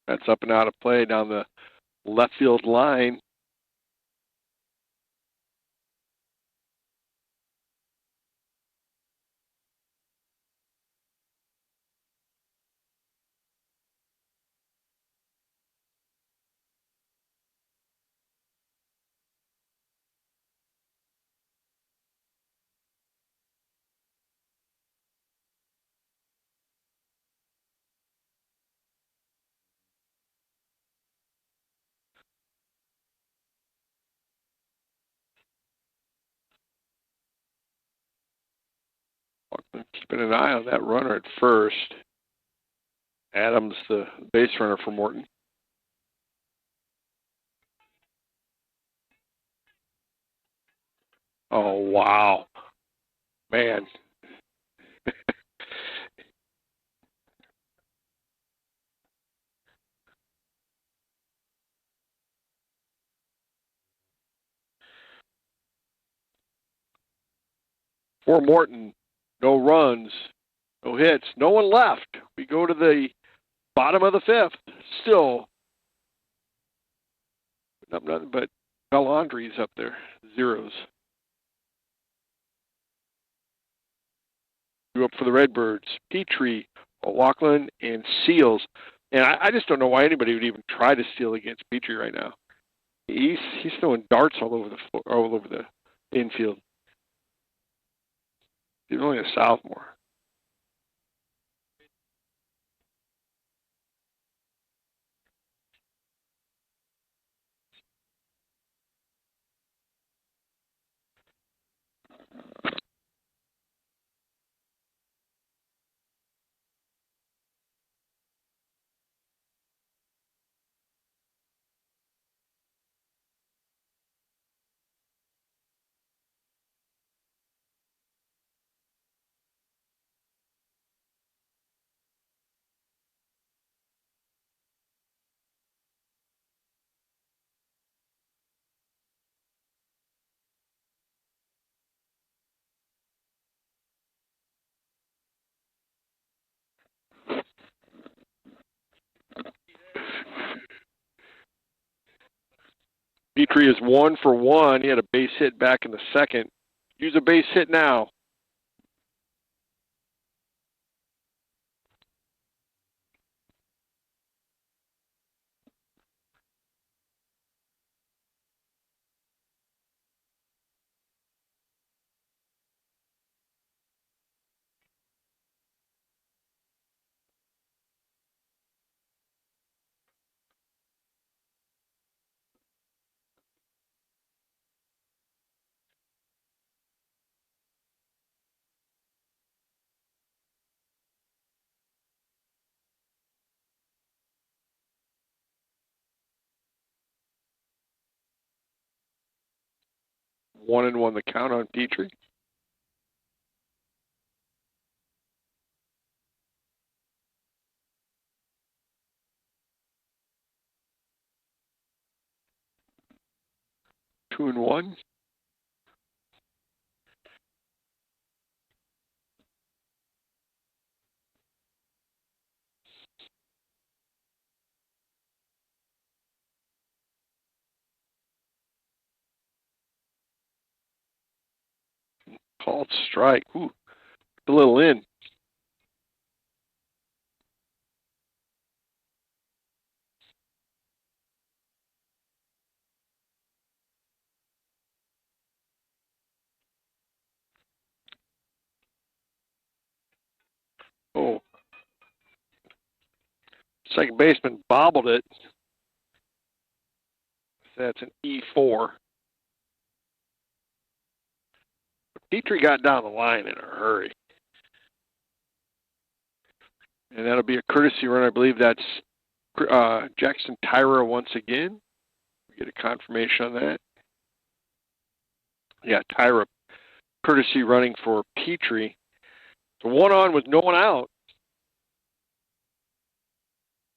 That's up and out of play down the left field line. Keeping an eye on that runner at first. Adams, the base runner for Morton. Oh, wow. Man. For Morton, no runs, no hits, no one left. We go to the bottom of the 5th. Still, nothing but Belandri's up there. Zeros. Drew up for the Redbirds. Petrie, O'Loughlin, and Seals. And I just don't know why anybody would even try to steal against Petrie right now. He's throwing darts all over the floor, all over the infield. He's only a sophomore. Petrie is 1 for 1. He had a base hit back in the second. Use a base hit now. One and one the count on Petrie. Two and one. Called strike. Ooh, a little in. Oh, second baseman bobbled it. That's an E4. Petrie got down the line in a hurry. And that'll be a courtesy run. I believe that's Jackson Tyra once again. We get a confirmation on that. Yeah, Tyra courtesy running for Petrie. So one on with no one out.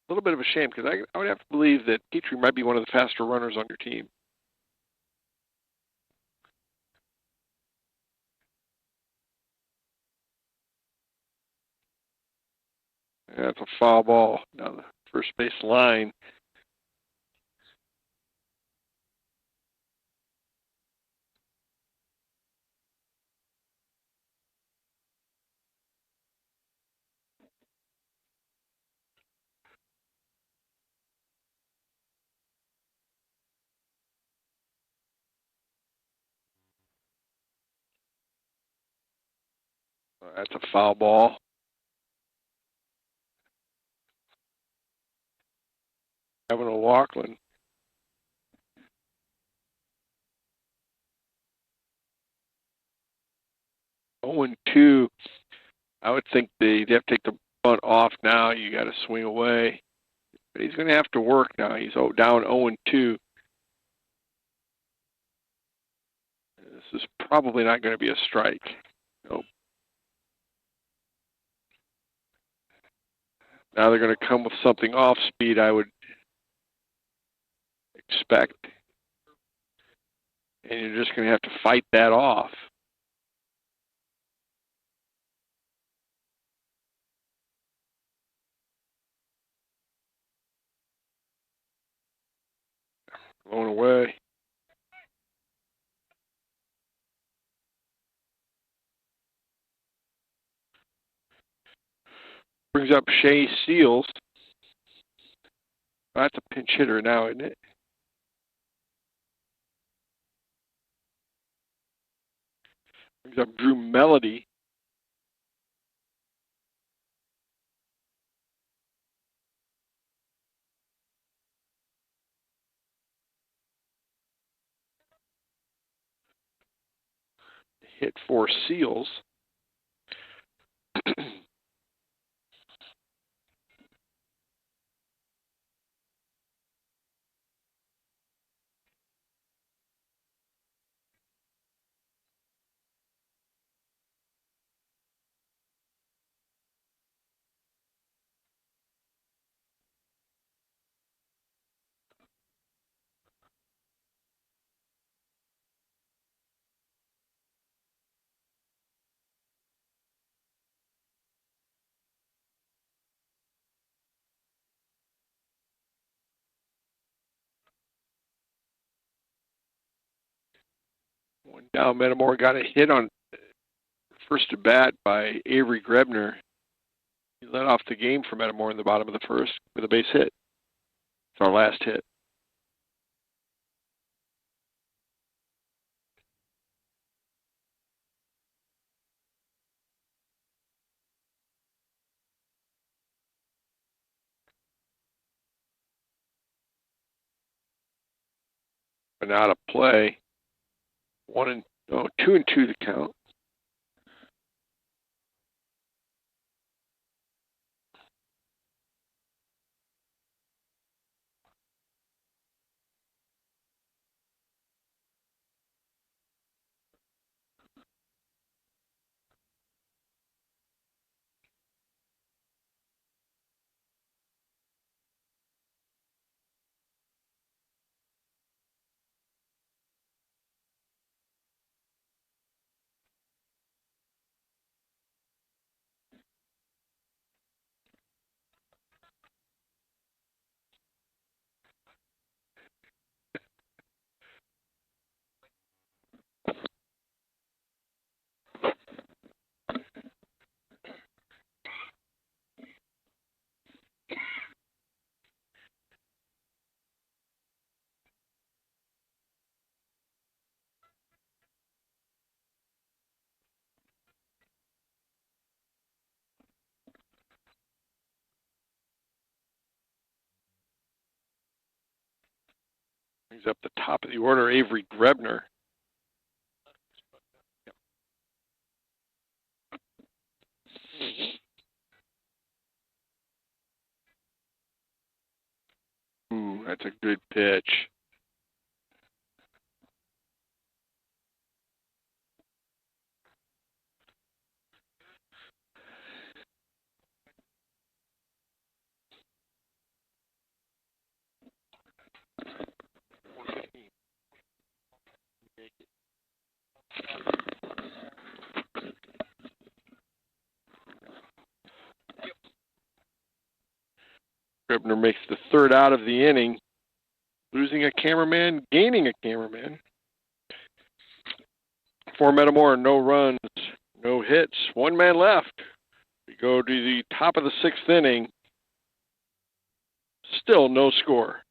A little bit of a shame because I would have to believe that Petrie might be one of the faster runners on your team. That's a foul ball down the first base line. That's a foul ball. Kevin O'Loughlin. Oh and 2. I would think they'd have to take the bunt off now. You got to swing away. But he's going to have to work now. He's down 0 and 2. This is probably not going to be a strike. Nope. Now they're going to come with something off speed, I would expect. And you're just going to have to fight that off. Blown away. Brings up Shea Seals. That's a pinch hitter now, isn't it? Brings up Drew Melody. Hit for Seals. One down, Metamora got a hit on first at bat by Avery Grebner. He led off the game for Metamora in the bottom of the first with a base hit. It's our last hit. And out of play. 2-2 to count. Brings up the top of the order, Avery Grebner. Ooh, that's a good pitch. Grebner makes the third out of the inning. Losing a cameraman, gaining a cameraman. For Metamora, no runs, no hits, one man left. We go to the top of the sixth inning. Still no score.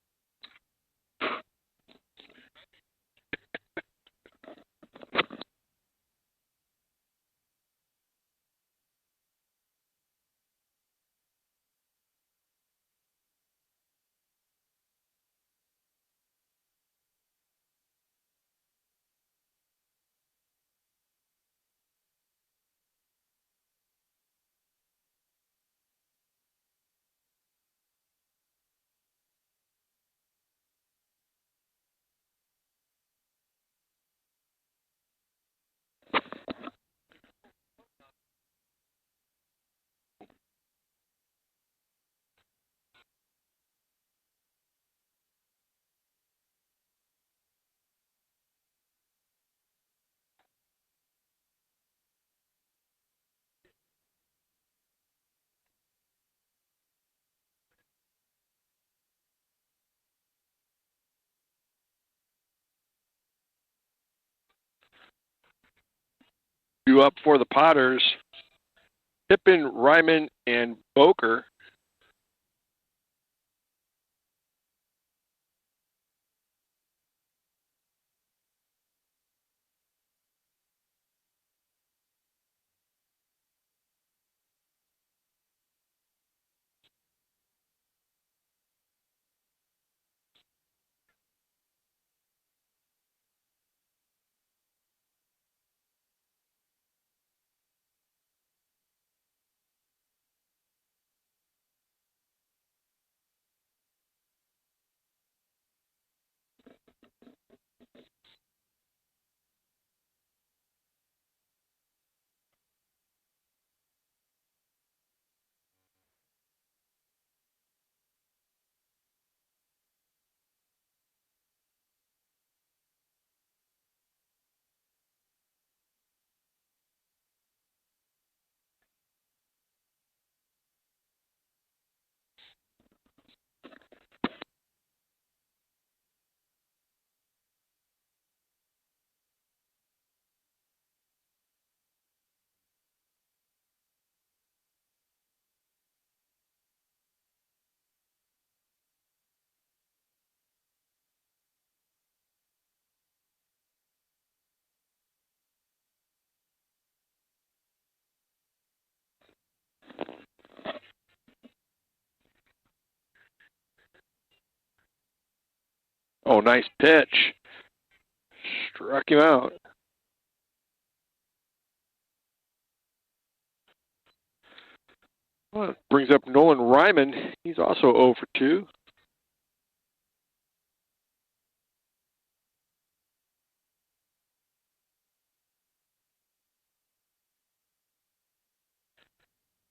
Two up for the Potters. Pippin, Ryman, and Boker. Oh, nice pitch. Struck him out. Well, brings up Nolan Ryman. He's also 0 for 2.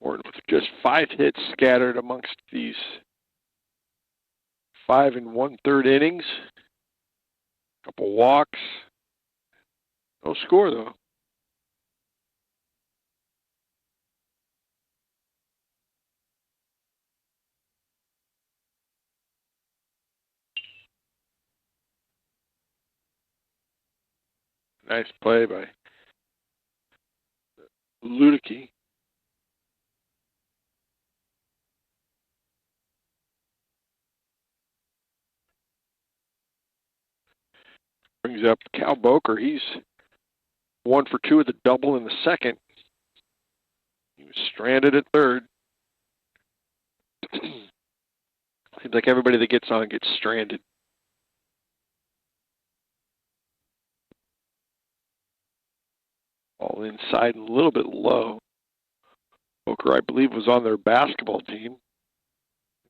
Morton with just 5 hits scattered amongst these 5 1/3 innings. Couple walks. No score, though. Nice play by Ludicky. Brings up Cal Boker. He's 1 for 2 with a double in the second. He was stranded at third. Seems like everybody that gets on gets stranded. All inside and a little bit low. Boker, I believe, was on their basketball team.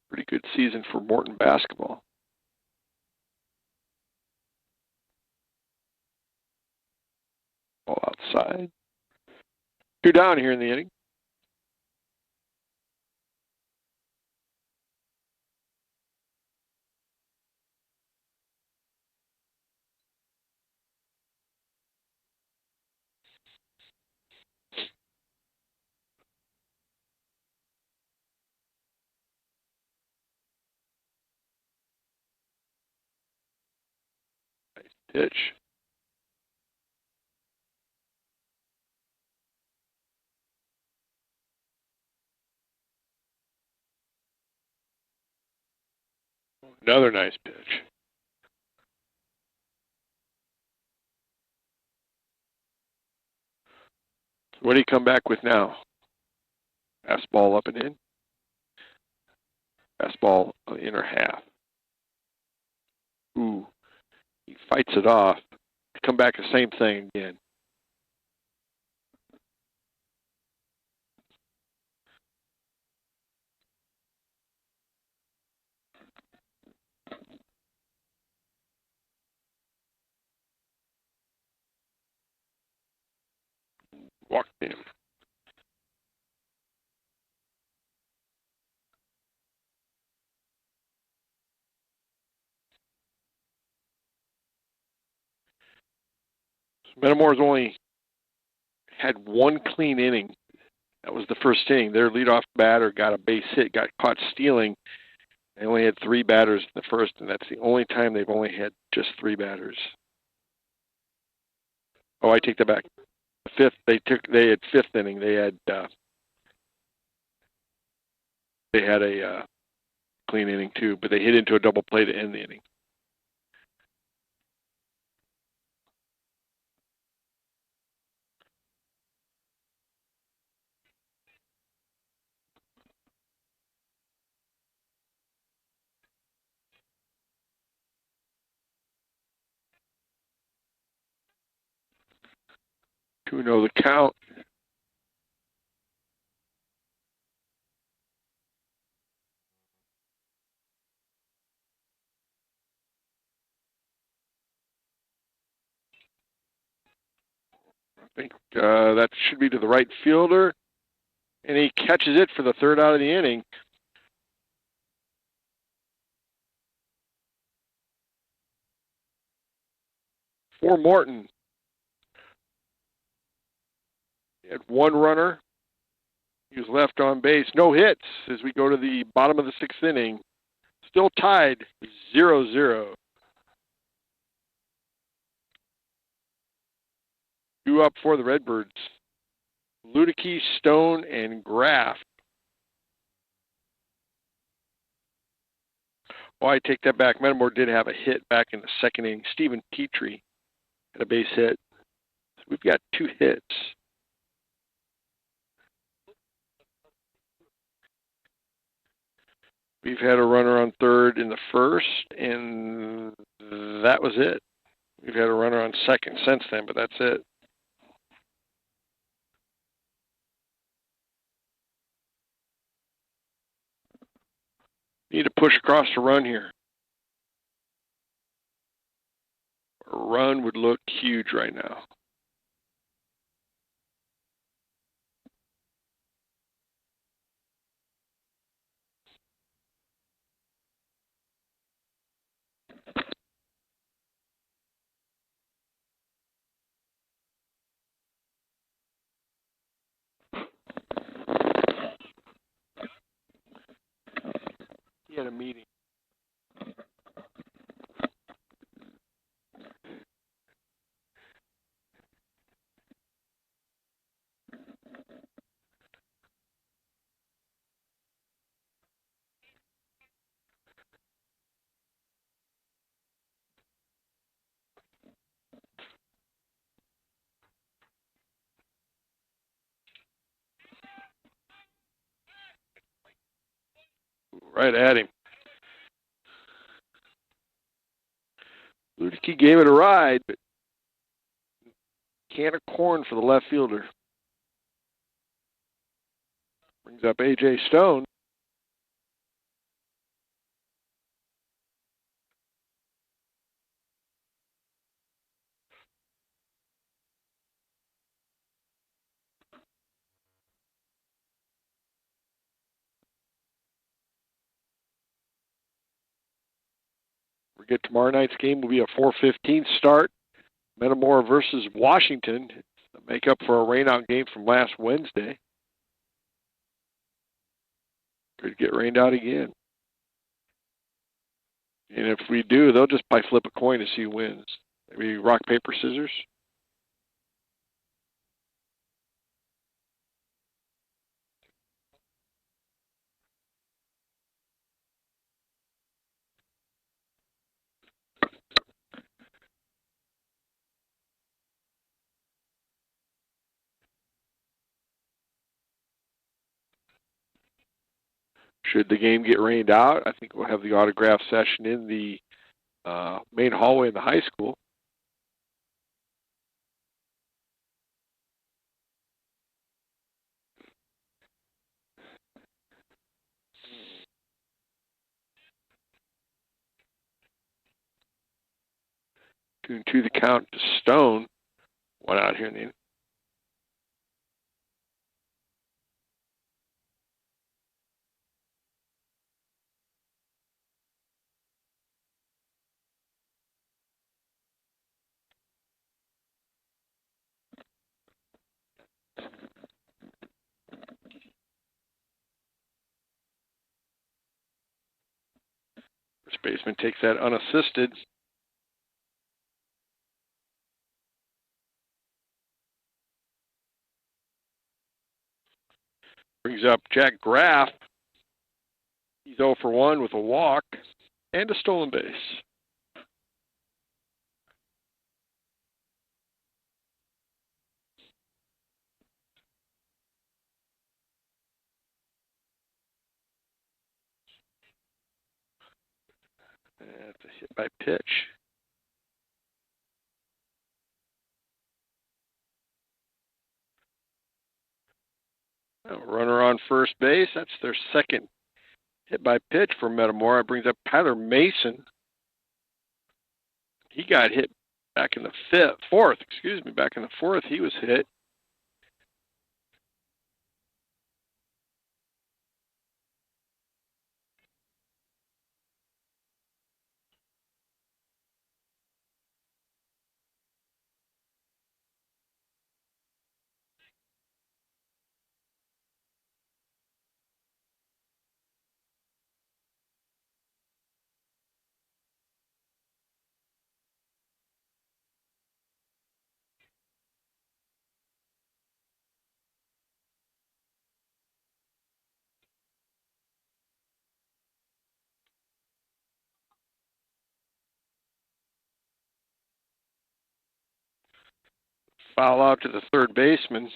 Pretty good season for Morton basketball. All outside. 2 down here in the inning. Nice pitch. Another nice pitch. What do you come back with now? Fastball up and in. Fastball on the inner half. Ooh, he fights it off. Come back the same thing again. Walked him. So Metamora's only had 1 clean inning. That was the first inning. Their leadoff batter got a base hit, got caught stealing. They only had 3 batters in the first, and that's the only time they've only had just 3 batters. Oh, I take that back. The fifth, they had 5th inning. They had they had a clean inning too, but they hit into a double play to end the inning. To know the count. I think that should be to the right fielder, and he catches it for the third out of the inning. For Morton, he had one runner. He was left on base. No hits as we go to the bottom of the sixth inning. Still tied 0-0. Two up for the Redbirds. Ludicky, Stone, and Graff. Oh, I take that back. Metamora did have a hit back in the second inning. Stephen Petrie had a base hit. So we've got two hits. We've had a runner on third in the first, and that was it. We've had a runner on second since then, but that's it. Need to push across the run here. A run would look huge right now. He had a meeting. Right at him. Ludicky gave it a ride, but can of corn for the left fielder. Brings up A.J. Stone. Forget tomorrow night's game will be a 4:15 start. Metamora versus Washington. It's make up for a rainout game from last Wednesday. Could get rained out again. And if we do, they'll just probably flip a coin to see who wins. Maybe rock, paper, scissors. Should the game get rained out, I think we'll have the autograph session in the main hallway in the high school. To the count to Stone. One out here in the first baseman takes that unassisted. Brings up Jack Graff. He's 0 for 1 with a walk and a stolen base. That's a hit by pitch. Runner on first base. That's their second hit by pitch for Metamora. It brings up Tyler Mason. He got hit back in the fourth. Back in the fourth, he was hit. Foul out to the third baseman.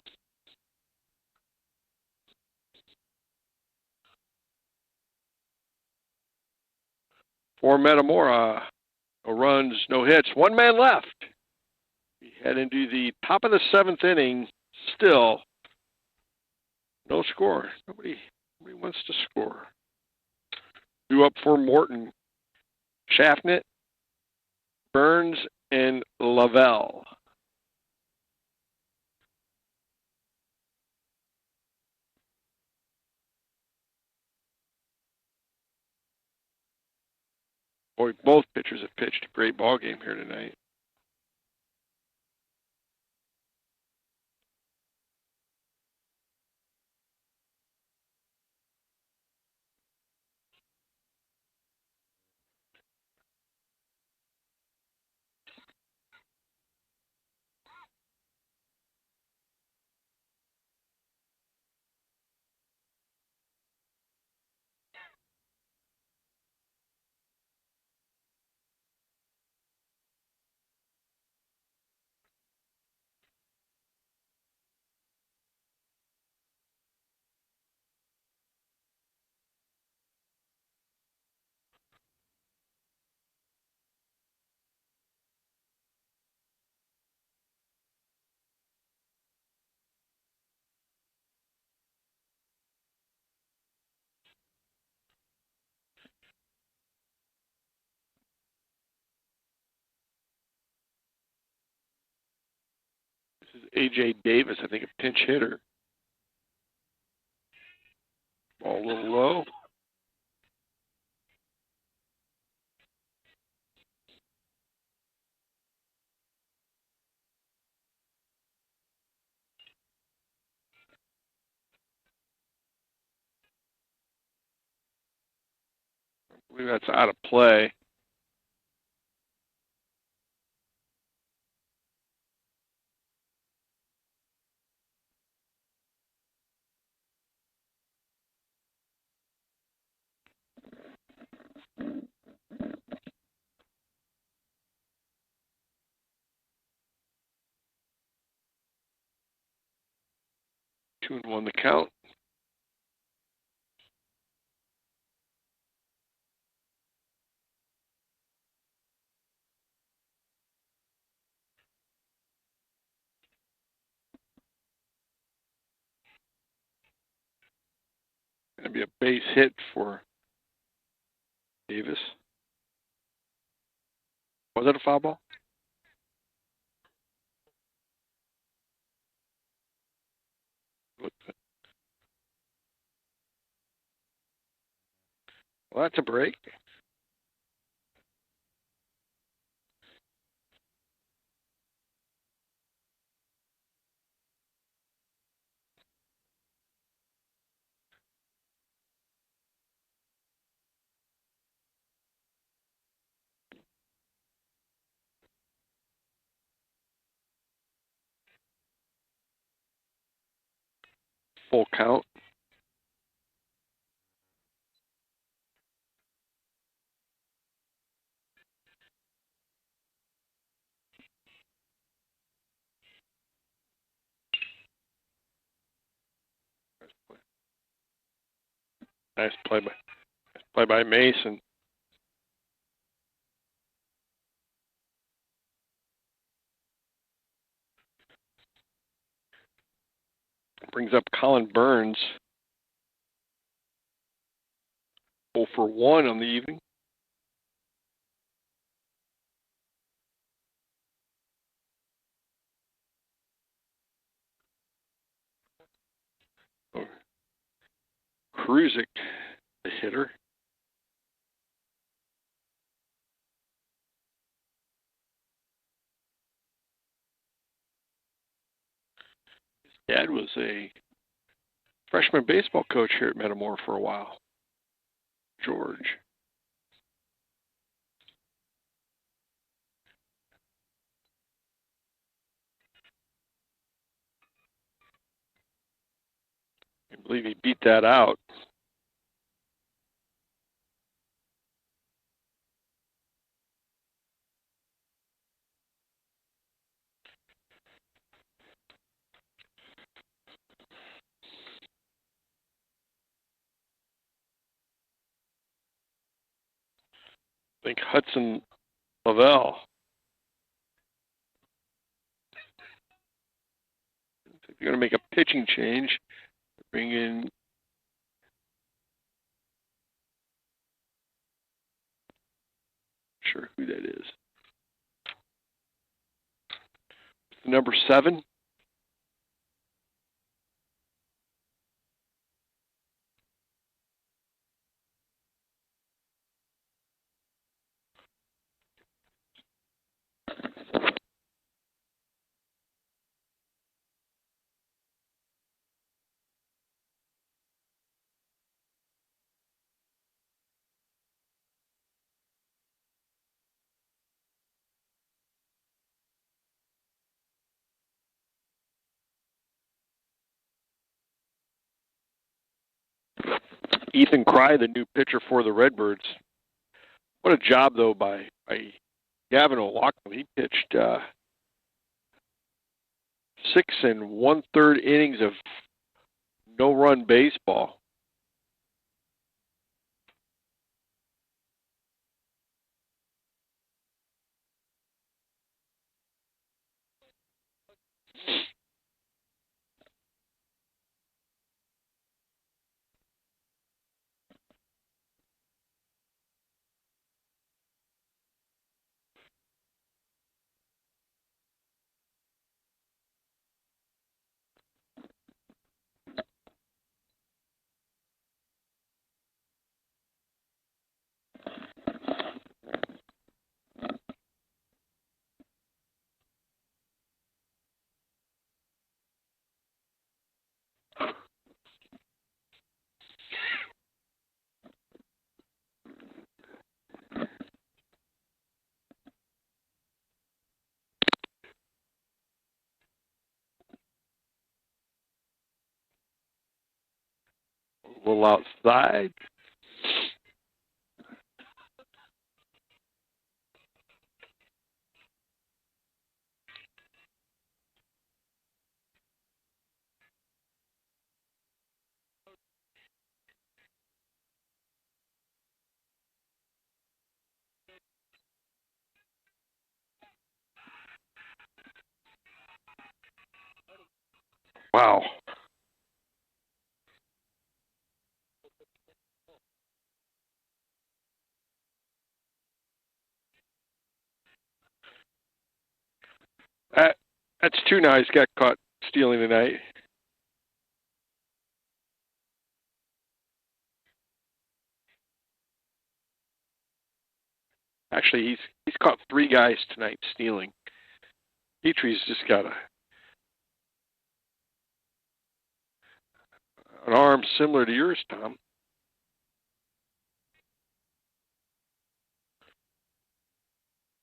For Metamora, no runs, no hits. One man left. We head into the top of the seventh inning. Still no score. Nobody wants to score. Due up for Morton. Schaffnet, Burns, and Lavelle. Boy, both pitchers have pitched a great ball game here tonight. This is A.J. Davis, I think, a pinch hitter. Ball a little low. I believe that's out of play. Two and one the count. Going to be a base hit for Davis. Was it a foul ball? Well, that's a break. Full count. Nice play by Mason. Brings up Colin Burns. 0 for 1 on the evening. Kruzik, the hitter. His dad was a freshman baseball coach here at Metamora for a while. George. I believe he beat that out. I think Hudson Lavelle. If you're going to make a pitching change, bring in not sure who that is. Number 7. Ethan Cry, the new pitcher for the Redbirds. What a job, though, by Gavin O'Loughlin. He pitched 6 1/3 innings of no-run baseball. A little outside. Wow. That's 2 nice. Got caught stealing tonight. Actually, he's caught 3 guys tonight stealing. Petrie's just got an arm similar to yours, Tom.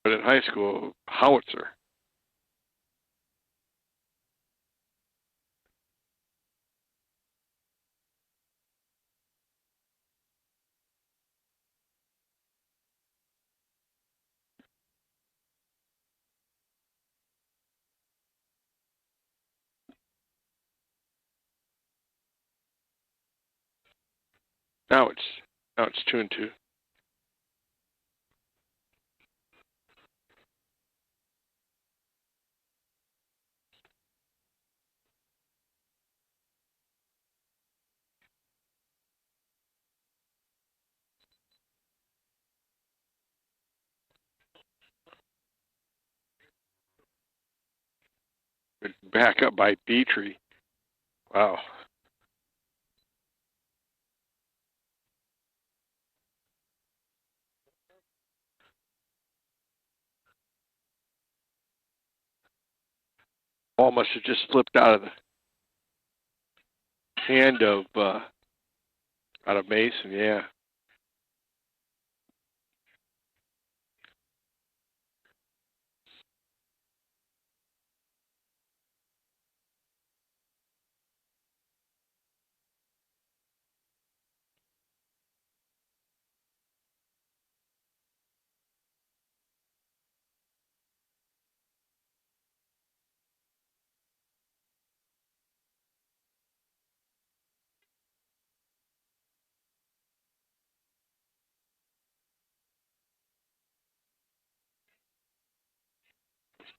But in high school, howitzer. Now it's 2-2. Good back up by Petrie. Wow. Ball must have just slipped out of the hand of Mason. Yeah.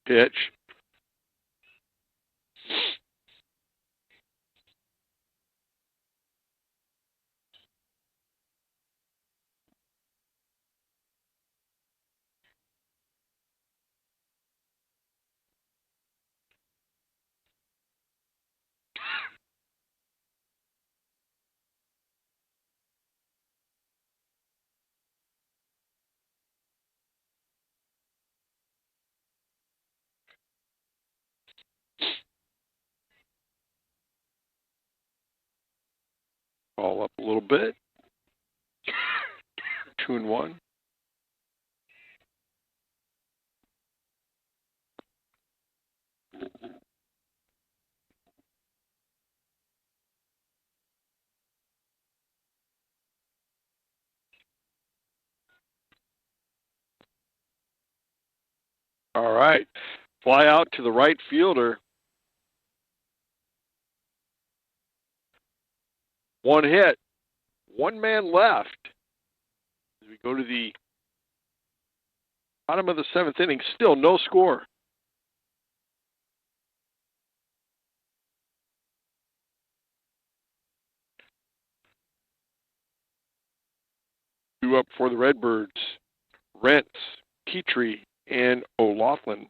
Pitch. Ball up a little bit. 2-1. All right. Fly out to the right fielder. One hit. One man left. As we go to the bottom of the 7th inning, still no score. Two up for the Redbirds. Rents, Petrie, and O'Laughlin.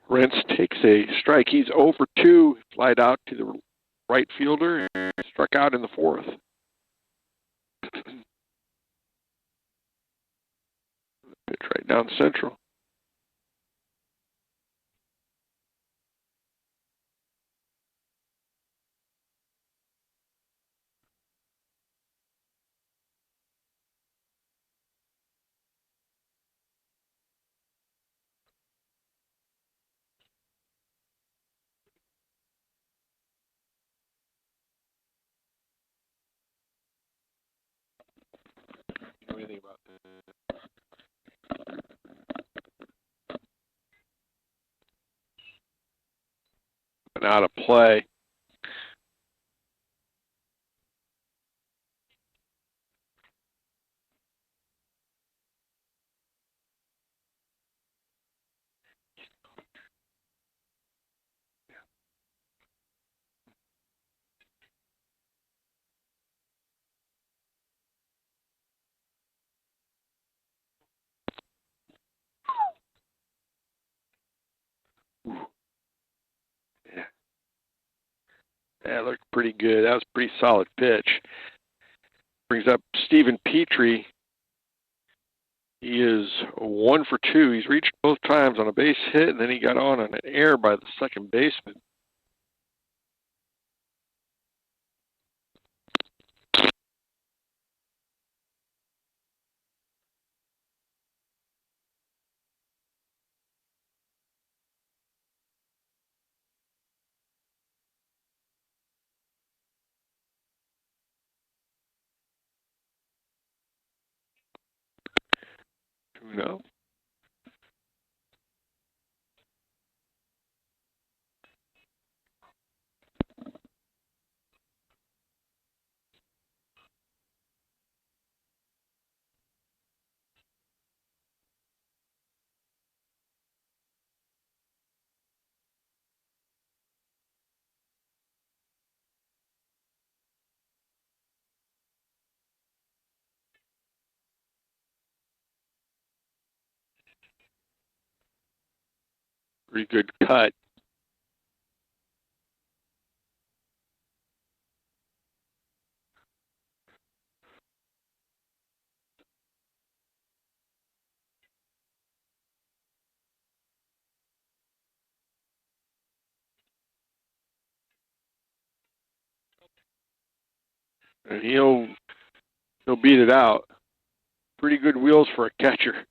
Rents takes a strike. He's 0 for 2. Flied out to the right fielder and struck out in the 4th. Pitch right down central. Know anything about that? And out of play. That looked pretty good. That was a pretty solid pitch. Brings up Stephen Petrie. He is 1 for 2. He's reached both times on a base hit, and then he got on an error by the second baseman. No. Pretty good cut. And he'll beat it out. Pretty good wheels for a catcher.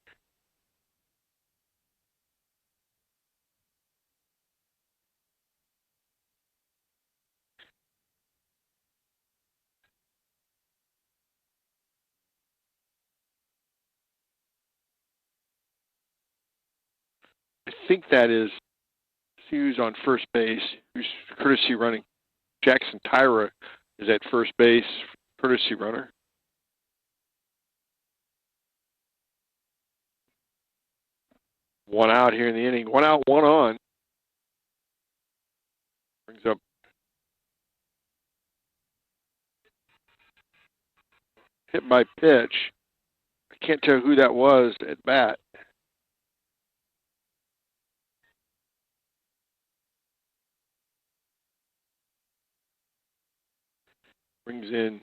I think that is who's on first base, who's courtesy running. Jackson Tyra is at first base, courtesy runner. One out here in the inning. One out, one on. Brings up hit by pitch. I can't tell who that was at bat. Brings in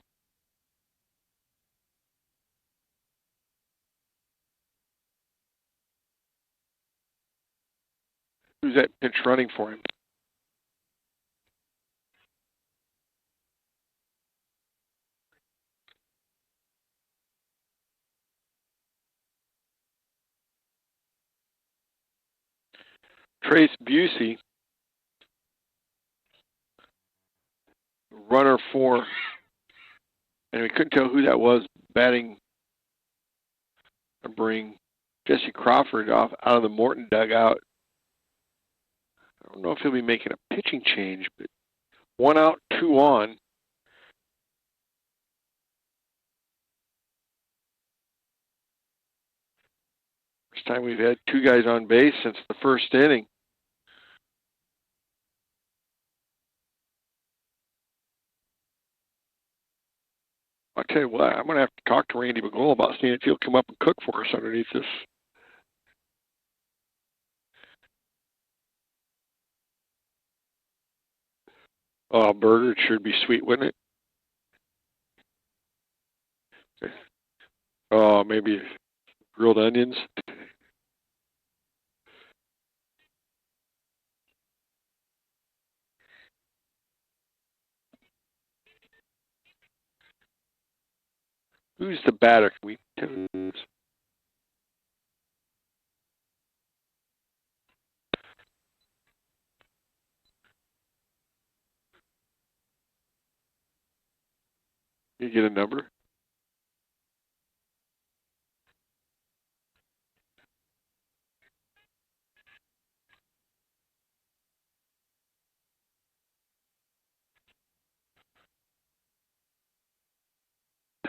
who's that pitch running for him? Trace Busey, runner for, and we couldn't tell who that was batting to bring Jesse Crawford out of the Morton dugout. I don't know if he'll be making a pitching change, but one out, two on. First time we've had two guys on base since the first inning. I'll tell you what, I'm going to have to talk to Randy McGool about seeing if he'll come up and cook for us underneath this. Oh, burger, it should be sweet, wouldn't it? Oh, maybe grilled onions. Who's the batter? Can we you get a number?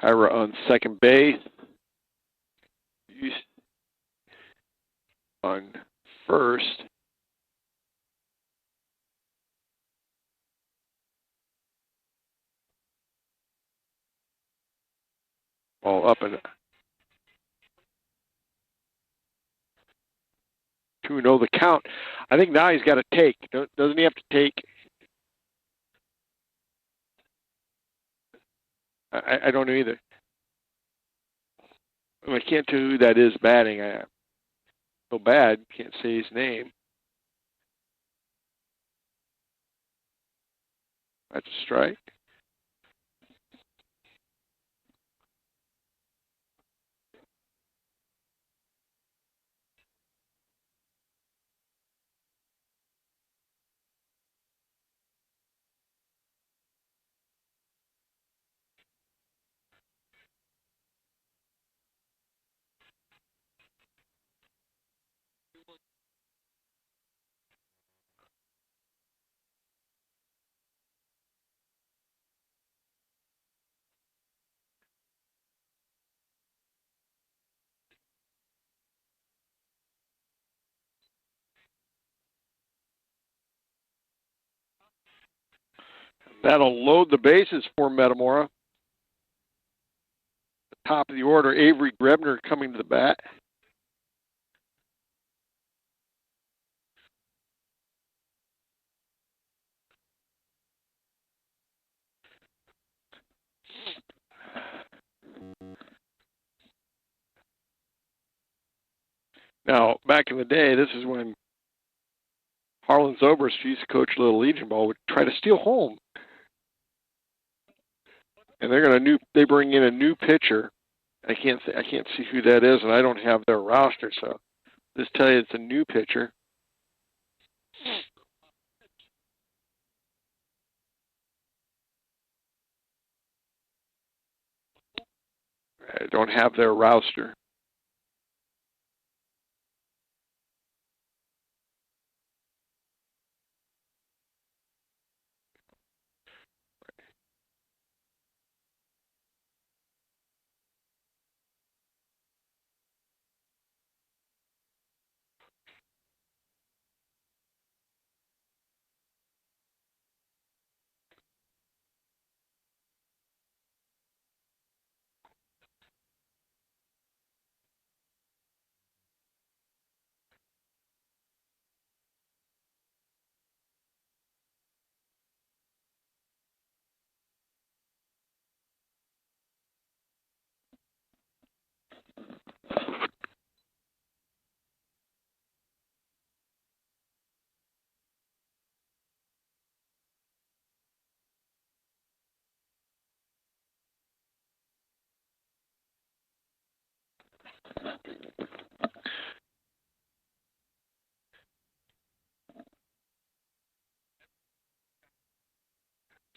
Tyra on second base. On first. All up and 2-0 the count. I think now he's got to take. Doesn't he have to take? I don't know either. I can't tell who that is batting. I feel bad. Can't say his name. That's a strike. That'll load the bases for Metamora. The top of the order, Avery Grebner coming to the bat. Now, back in the day, this is when Harlan Zobrist, who used to coach Little Legion ball, would try to steal home. And they bring in a new pitcher. I can't see who that is, and I don't have their roster, so just tell you it's a new pitcher. I don't have their roster.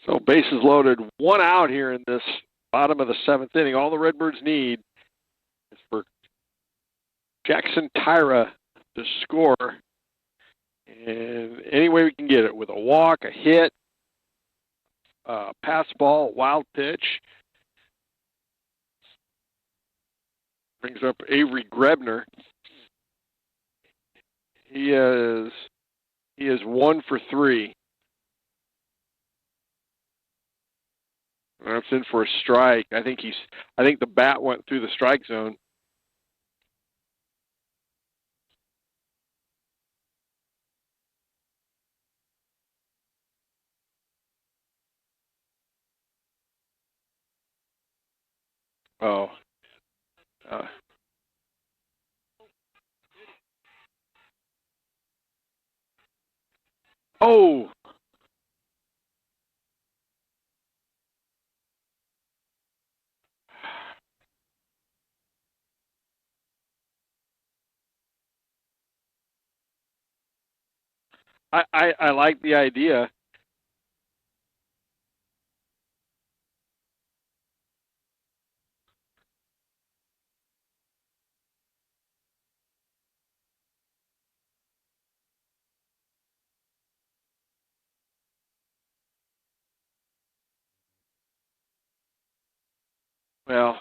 So bases loaded, 1 out here in this bottom of the 7th inning. All the Redbirds need is for Jackson Tyra to score. And any way we can get it, with a walk, a hit, pass ball, wild pitch. Brings up Avery Grebner. He is 1 for 3. That's in for a strike. I think the bat went through the strike zone. Oh. Oh. I like the idea. Well,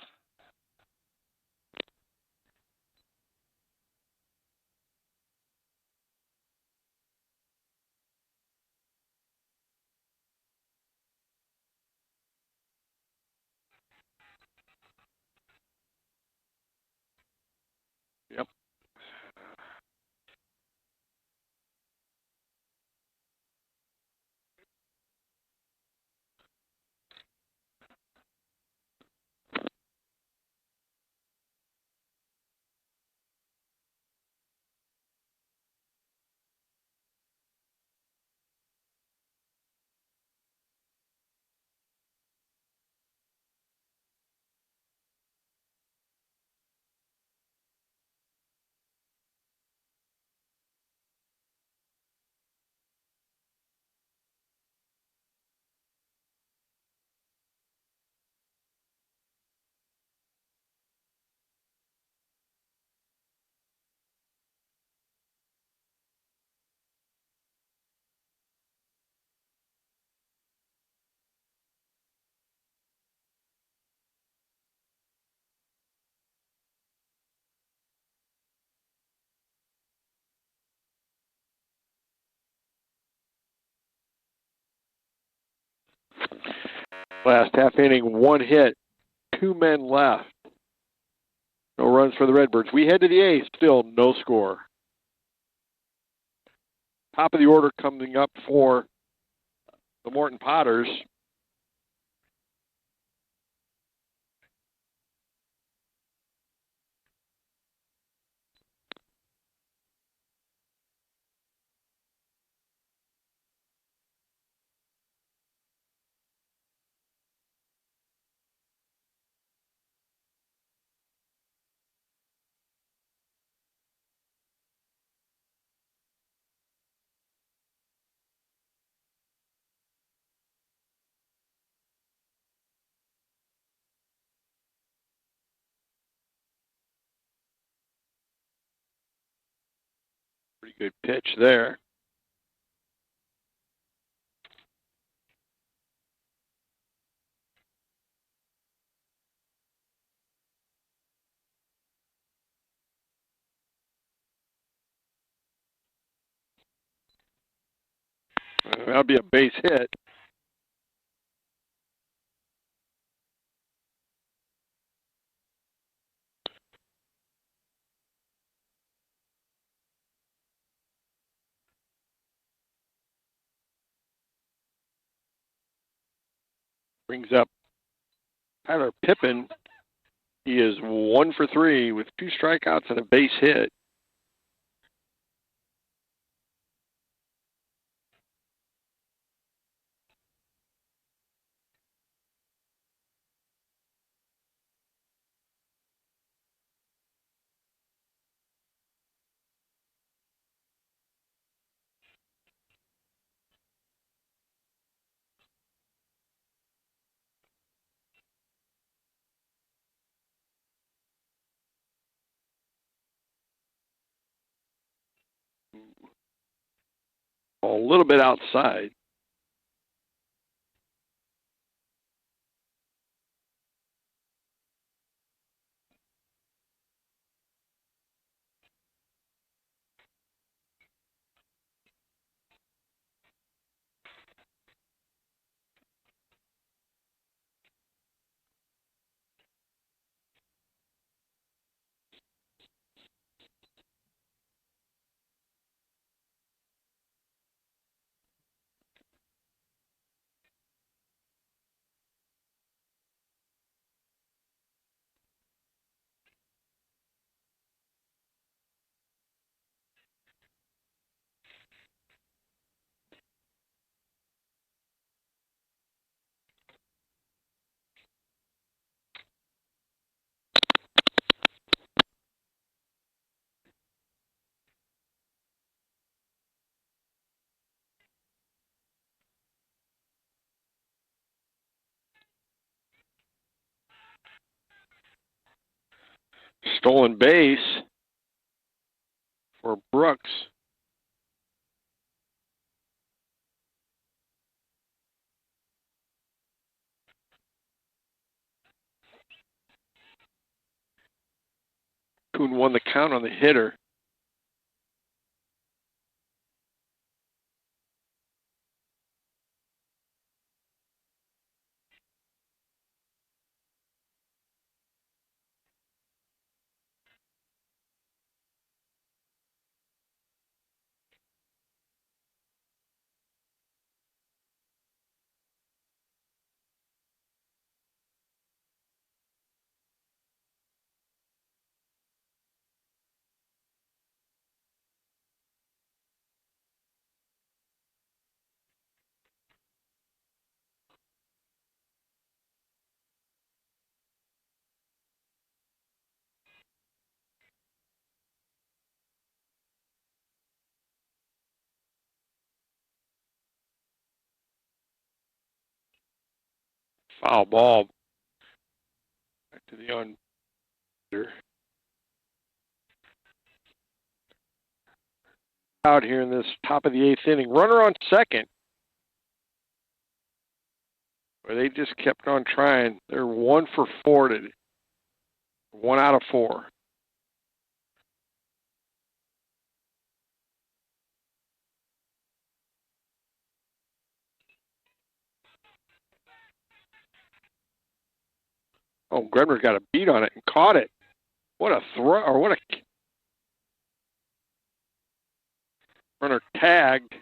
yep. Last half inning, 1 hit, 2 men left. No runs for the Redbirds. We head to the 8th, still no score. Top of the order coming up for the Morton Potters. Pretty good pitch there. That'll be a base hit. Brings up Tyler Pippin. He is 1 for 3 with 2 strikeouts and a base hit. A little bit outside. Stolen base for Brooks. Kuhn won the count on the hitter. Foul ball. Back to the under. Out here in this top of the 8th inning. Runner on second. Where they just kept on trying. They're 1 for 4 today. 1 out of 4. Oh, Redbird got a beat on it and caught it. What a throw, or what a runner tagged.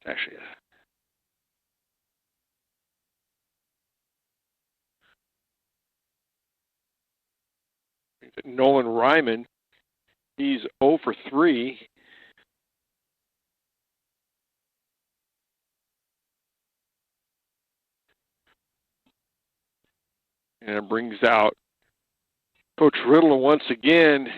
Actually, Nolan Ryman, he's 0 for 3. And it brings out Coach Riddle once again.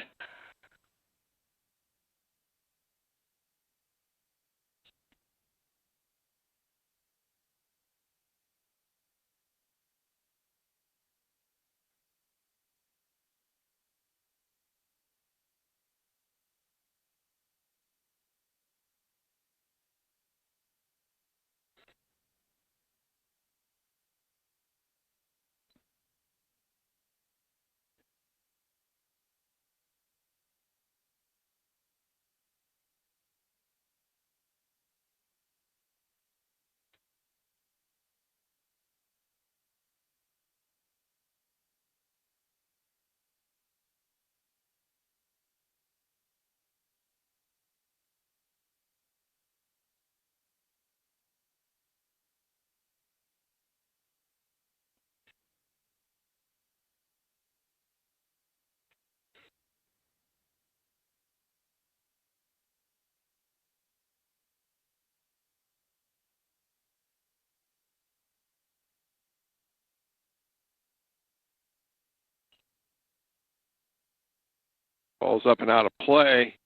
Ball's up and out of play.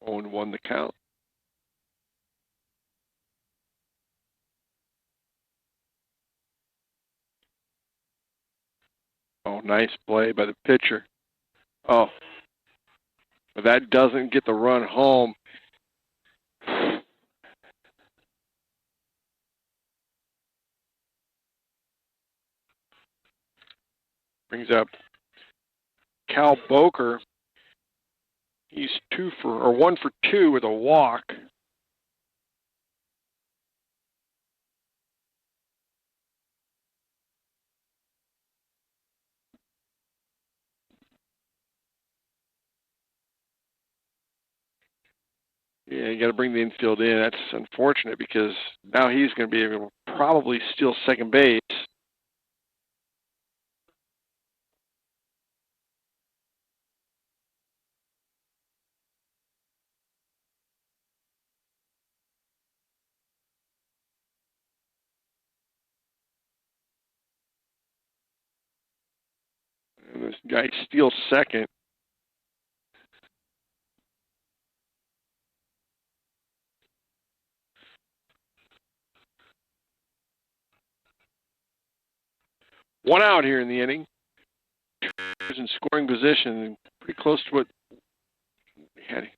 Owen won the count. Oh, nice play by the pitcher. Oh, but that doesn't get the run home. Brings up Cal Boker. He's 1 for 2 with a walk. Yeah, you got to bring the infield in. That's unfortunate because now he's going to be able to probably steal second base. And this guy steals second. One out here in the inning. He's in scoring position, pretty close to what we had. I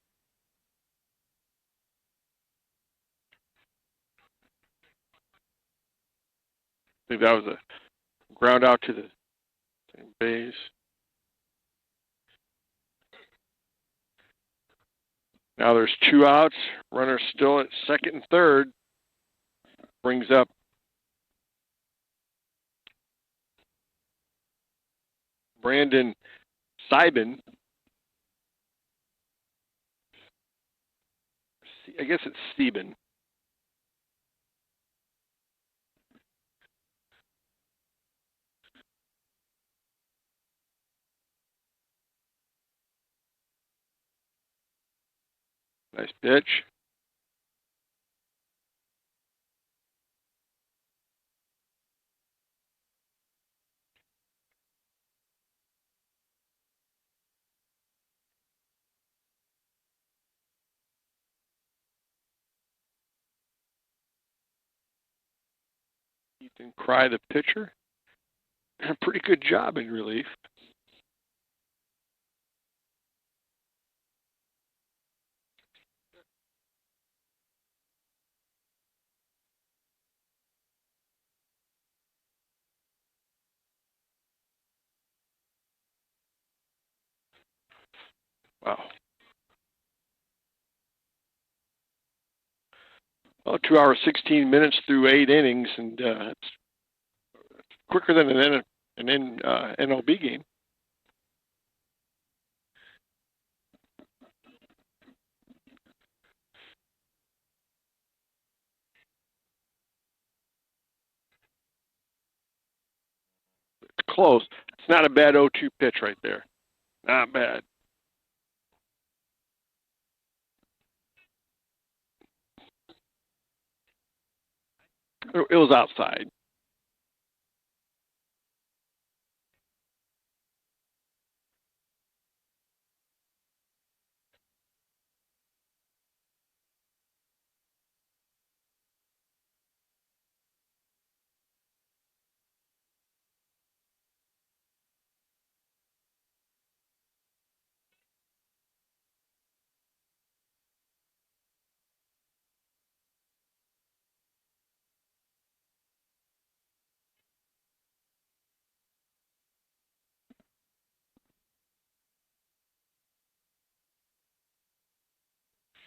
think that was a ground out to the second base. Now there's 2 outs. Runner still at second and third. Brings up Brandon Seibin. I guess it's Steven. Nice pitch. Ethan Cry, the pitcher. A pretty good job in relief. Wow. Well, 2 hours, 16 minutes through 8 innings, and it's quicker than an NLB game. It's close. It's not a bad 0-2 pitch right there. Not bad. It was outside.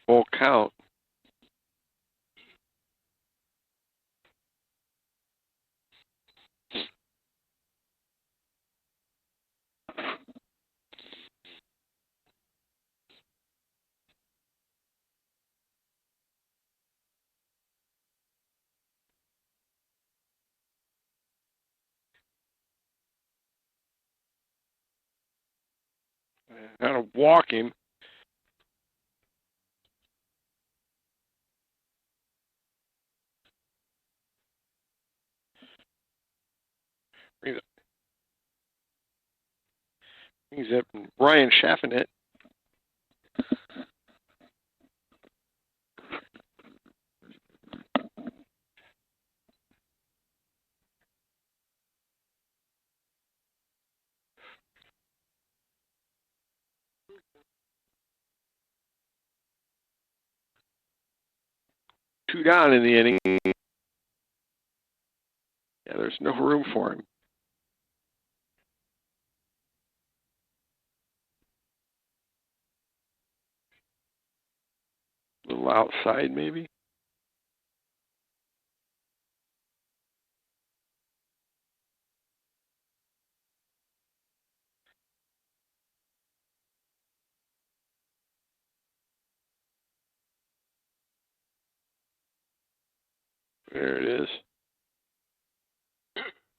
Full count. Kind of walking. Brings up Ryan Schaffnet. Two down in the inning. Yeah, there's no room for him. A little outside, maybe. There it is.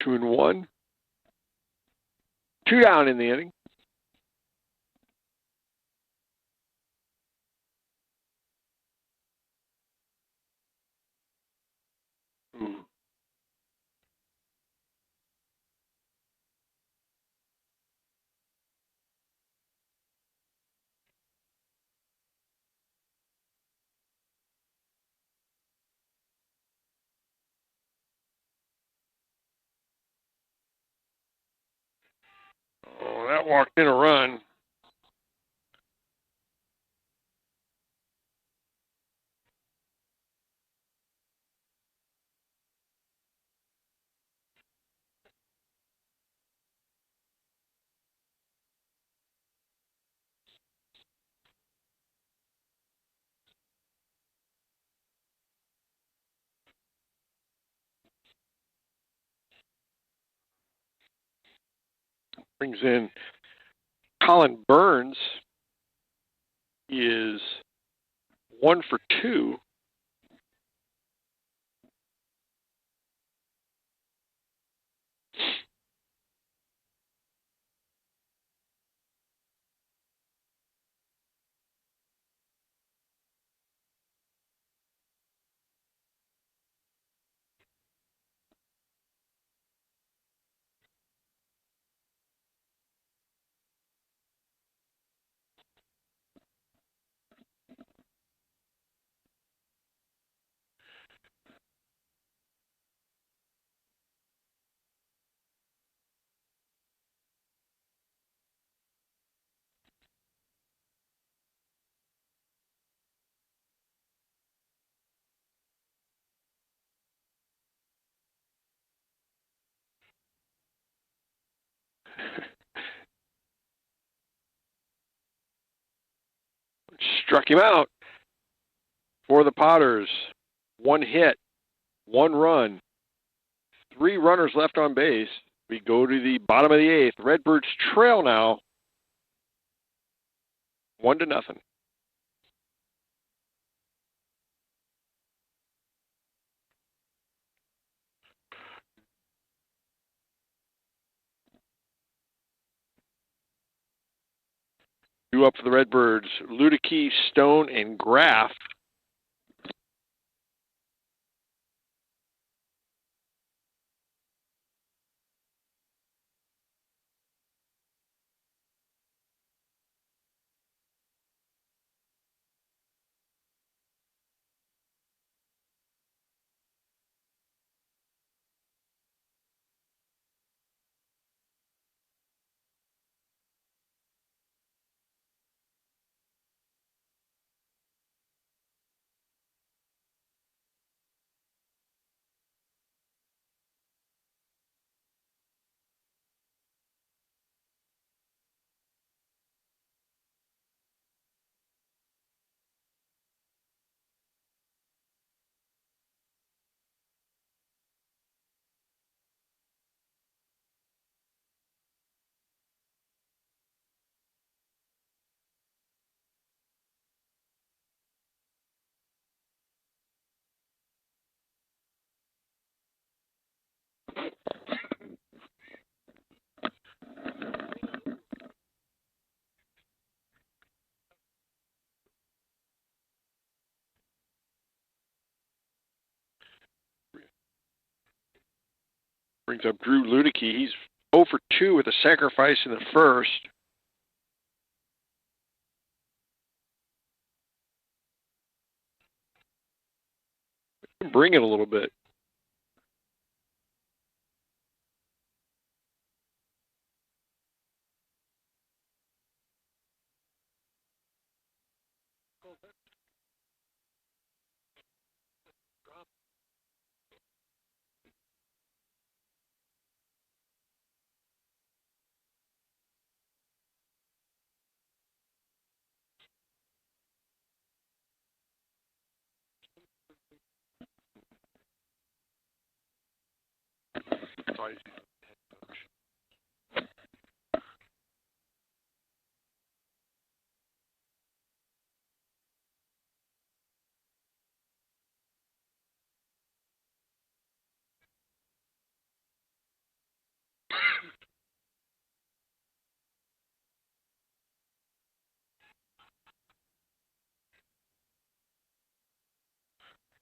2-1. Two down in the inning. Ooh. Oh, that walked in a run. Brings in Colin Burns. He is 1 for 2. struck him out. For the Potters, 1 hit, 1 run, 3 runners left on base. We go to the bottom of the 8th. Redbirds trail now 1-0. Two up for the Redbirds, Ludicky, Stone, and Graff. Brings up Drew Ludicky. He's 0 for 2 with a sacrifice in the first. Bring it a little bit.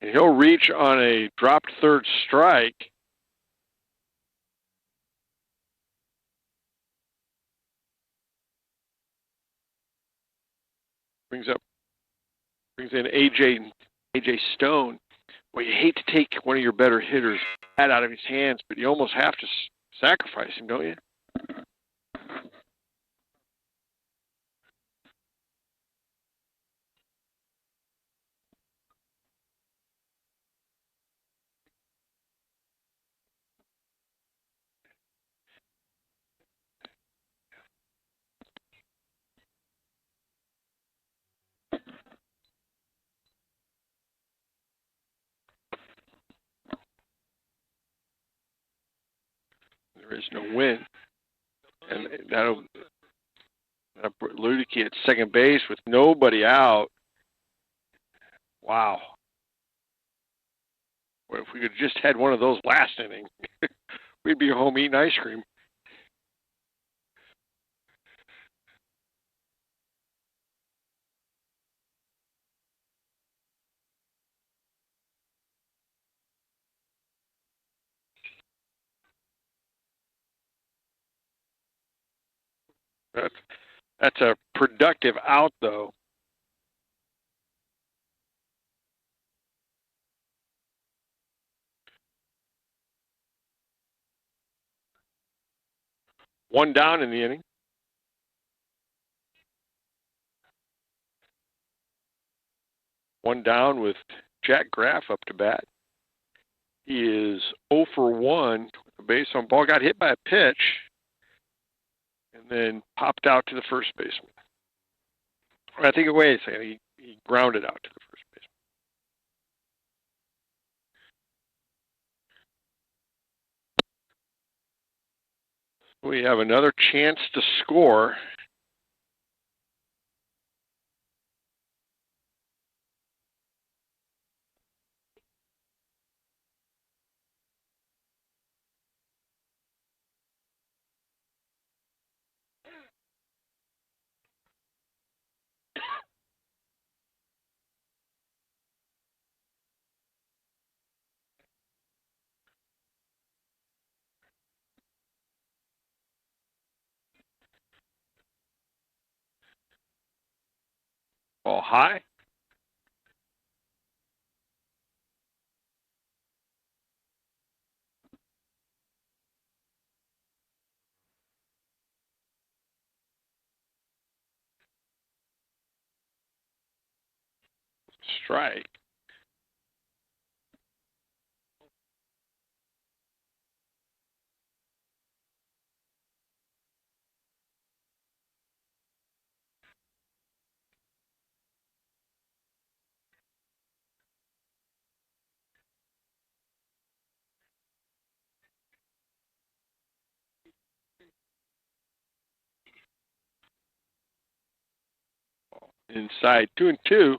And he'll reach on a dropped third strike. Brings in AJ Stone. Well, you hate to take one of your better hitters out of his hands, but you almost have to sacrifice him, don't you? There is no win. And that'll put Ludicky at second base with nobody out. Wow. Well, if we could just had one of those last inning, we'd be home eating ice cream. That's a productive out, though. One down in the inning. One down with Jack Graff up to bat. He is 0 for 1 with a base on ball. Got hit by a pitch and then popped out to the first baseman. I think, wait a second, he he grounded out to the first baseman. We have another chance to score. Ball high. Strike. Inside 2-2.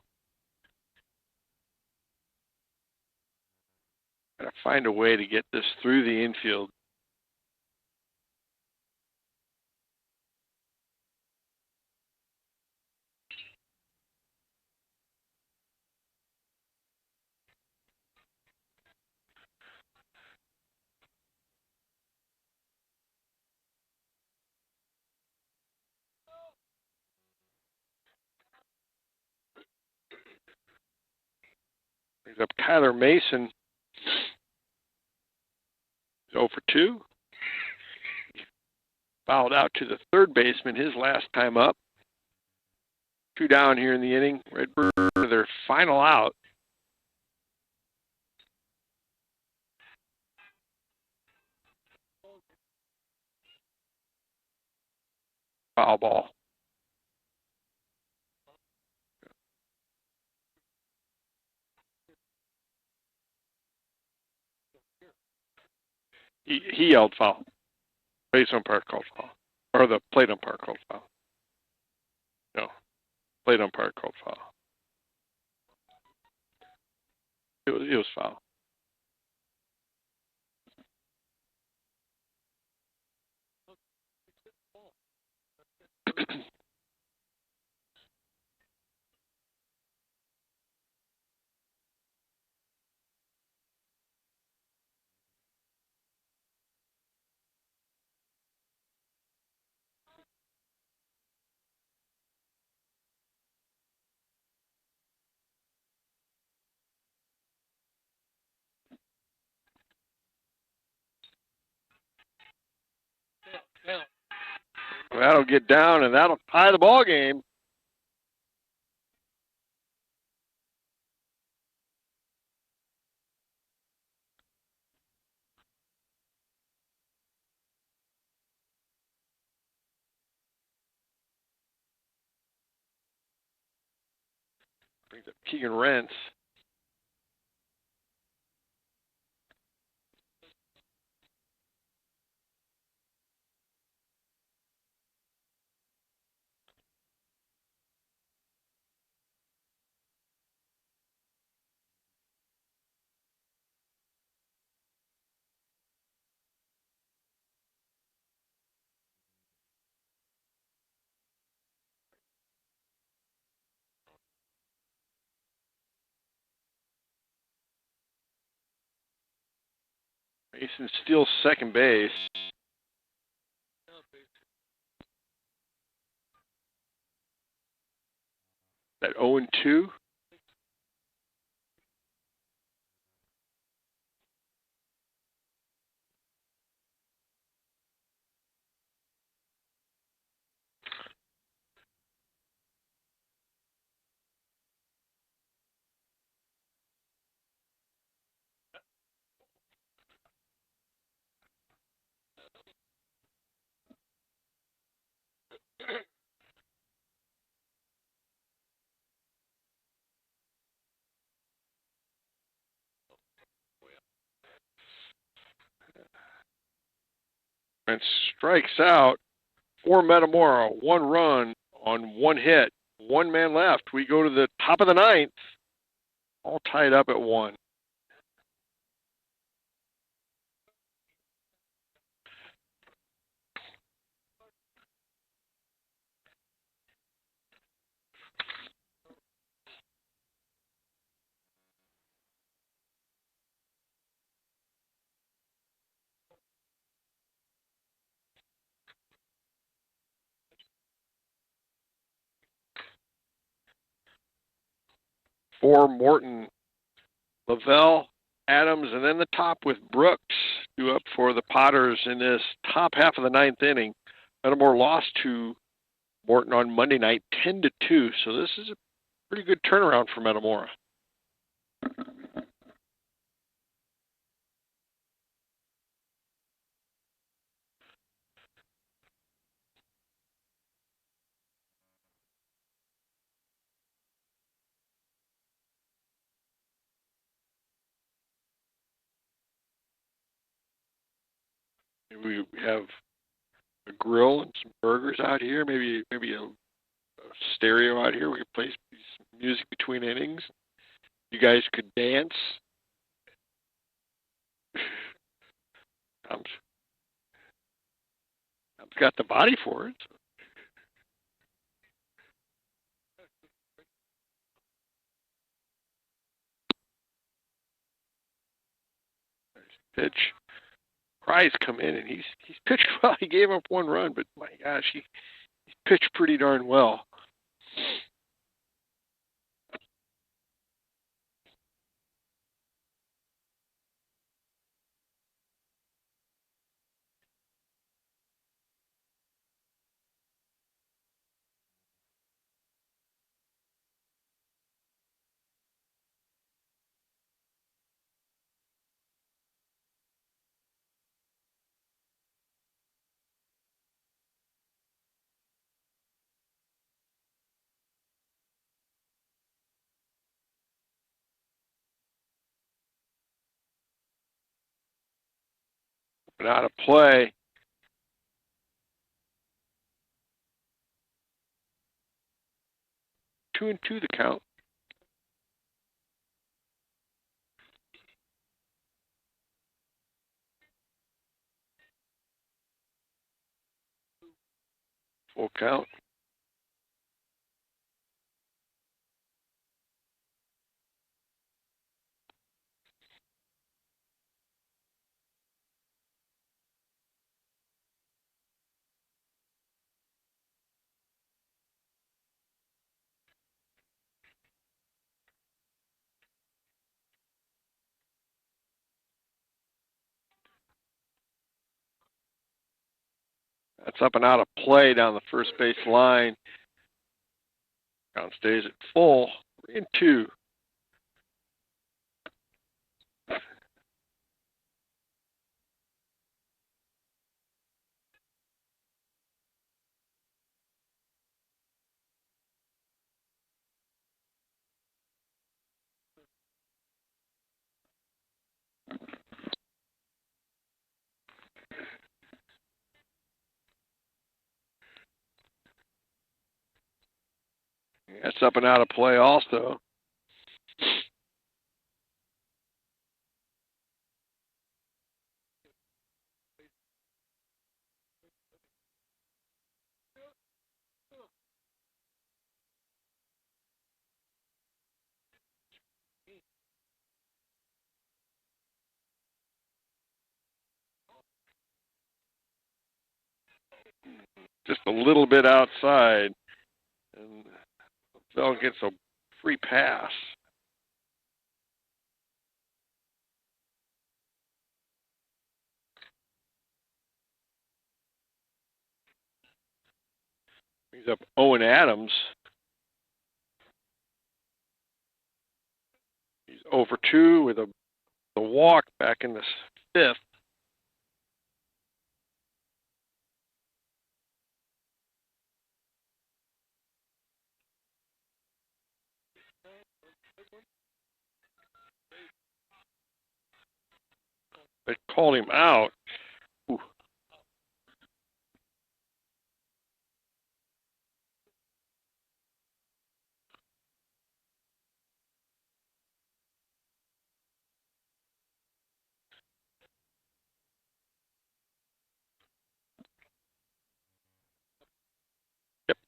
Gotta find a way to get this through the infield. Brings up Kyler Mason. 0 for 2. Fouled out to the third baseman his last time up. 2 down here in the inning. Redbird their final out. Foul ball. He yelled foul. Base umpire called foul. Or the plate umpire called foul. No. Plate umpire called foul. It was foul. That'll get down and that'll tie the ball game. Brings up Keegan Rentz. Mason steals second base. That 0-2. and strikes out for Metamora. 1 run on 1 hit. 1 man left. We go to the top of the 9th. All tied up at 1. For Morton, Lavelle, Adams, and then the top with Brooks due up for the Potters in this top half of the 9th inning. Metamora lost to Morton on Monday night 10-2, so this is a pretty good turnaround for Metamora. We have a grill and some burgers out here, maybe a stereo out here. We could play some music between innings. You guys could dance. Tom's got the body for it. Pitch. Price come in, and he's pitched well. He gave up 1 run, but my gosh, he pitched pretty darn well. But out of play. Two and two the count. Full count. That's up and out of play down the first base line. Count stays at full. 3-2. That's up and out of play also. Just a little bit outside. And Bell gets a free pass. He's up Owen Adams. He's over 2 with a walk back in the 5th. They called him out. Ooh.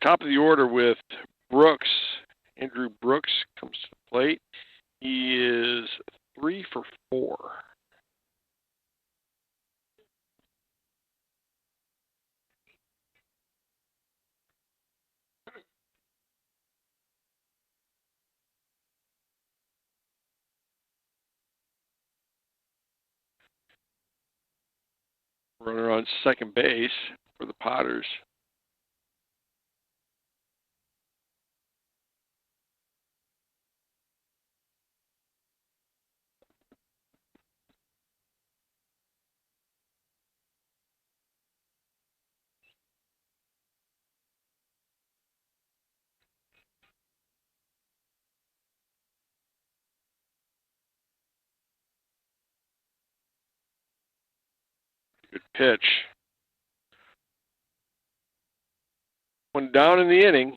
Top of the order with Brooks. Andrew Brooks comes to the plate. He is 3 for 4. Runner on second base for the Potters. Good pitch. One down in the inning.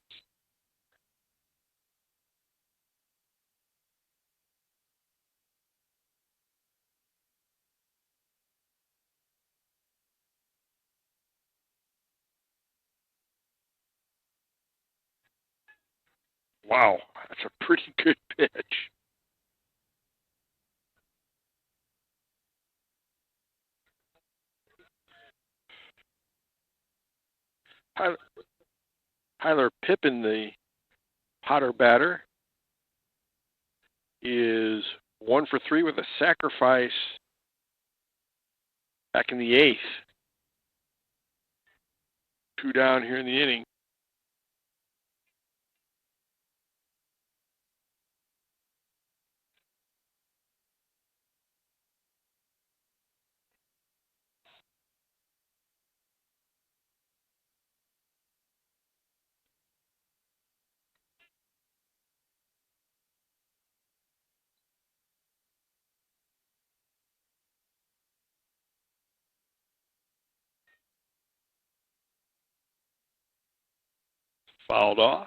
Wow, that's a pretty good pitch. Tyler Pippin, the Potter batter, is 1 for 3 with a sacrifice back in the 8th. 2 down here in the inning. Fouled off.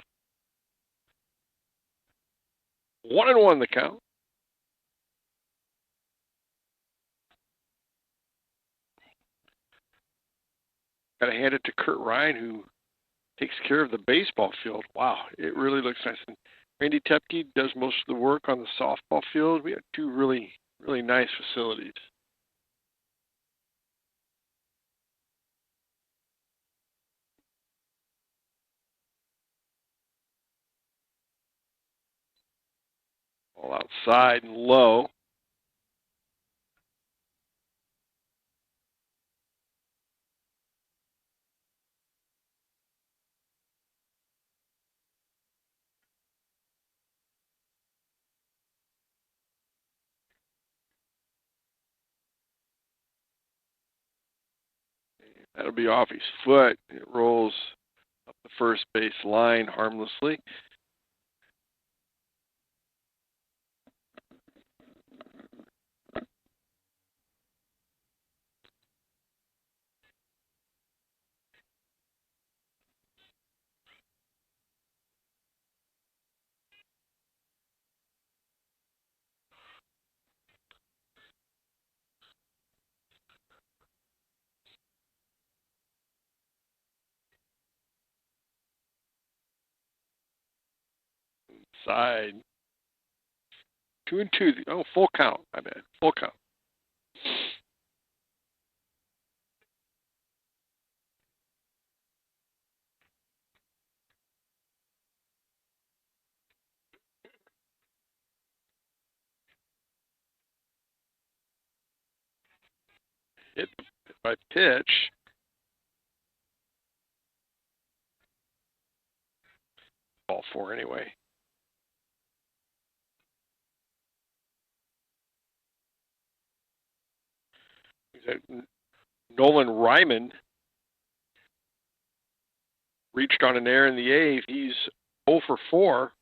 1-1 the count. Got to hand it to Kurt Ryan, who takes care of the baseball field. Wow, it really looks nice. And Randy Tepke does most of the work on the softball field. We have 2 really, really nice facilities. All outside and low. That'll be off his foot. It rolls up the first base line harmlessly. Side. 2-2. Oh, full count. My bad. Full count. Hit by pitch. Ball 4 anyway. Nolan Ryman reached on an error in the 8th. He's 0 for 4.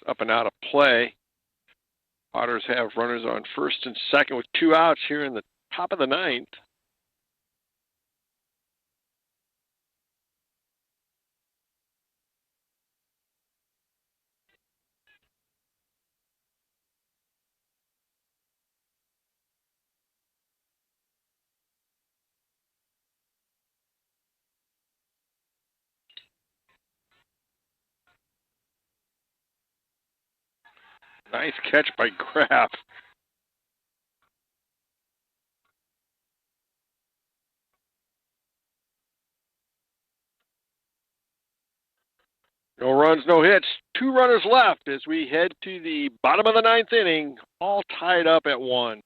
up and out of play. Potters have runners on first and second with 2 outs here in the top of the 9th. Nice catch by Graff. No runs, no hits. 2 runners left as we head to the bottom of the 9th inning, all tied up at 1.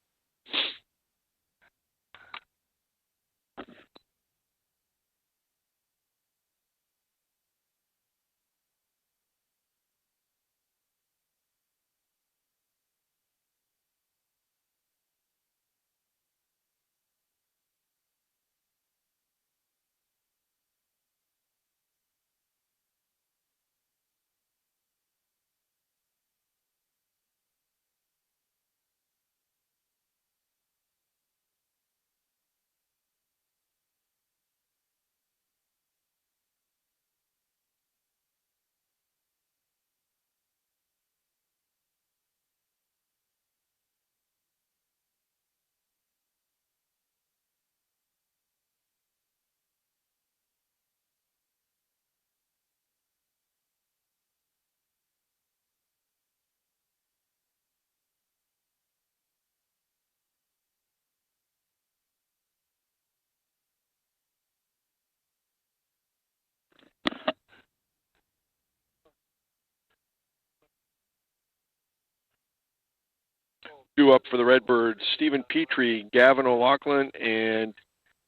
Due up for the Redbirds, Stephen Petrie, Gavin O'Loughlin, and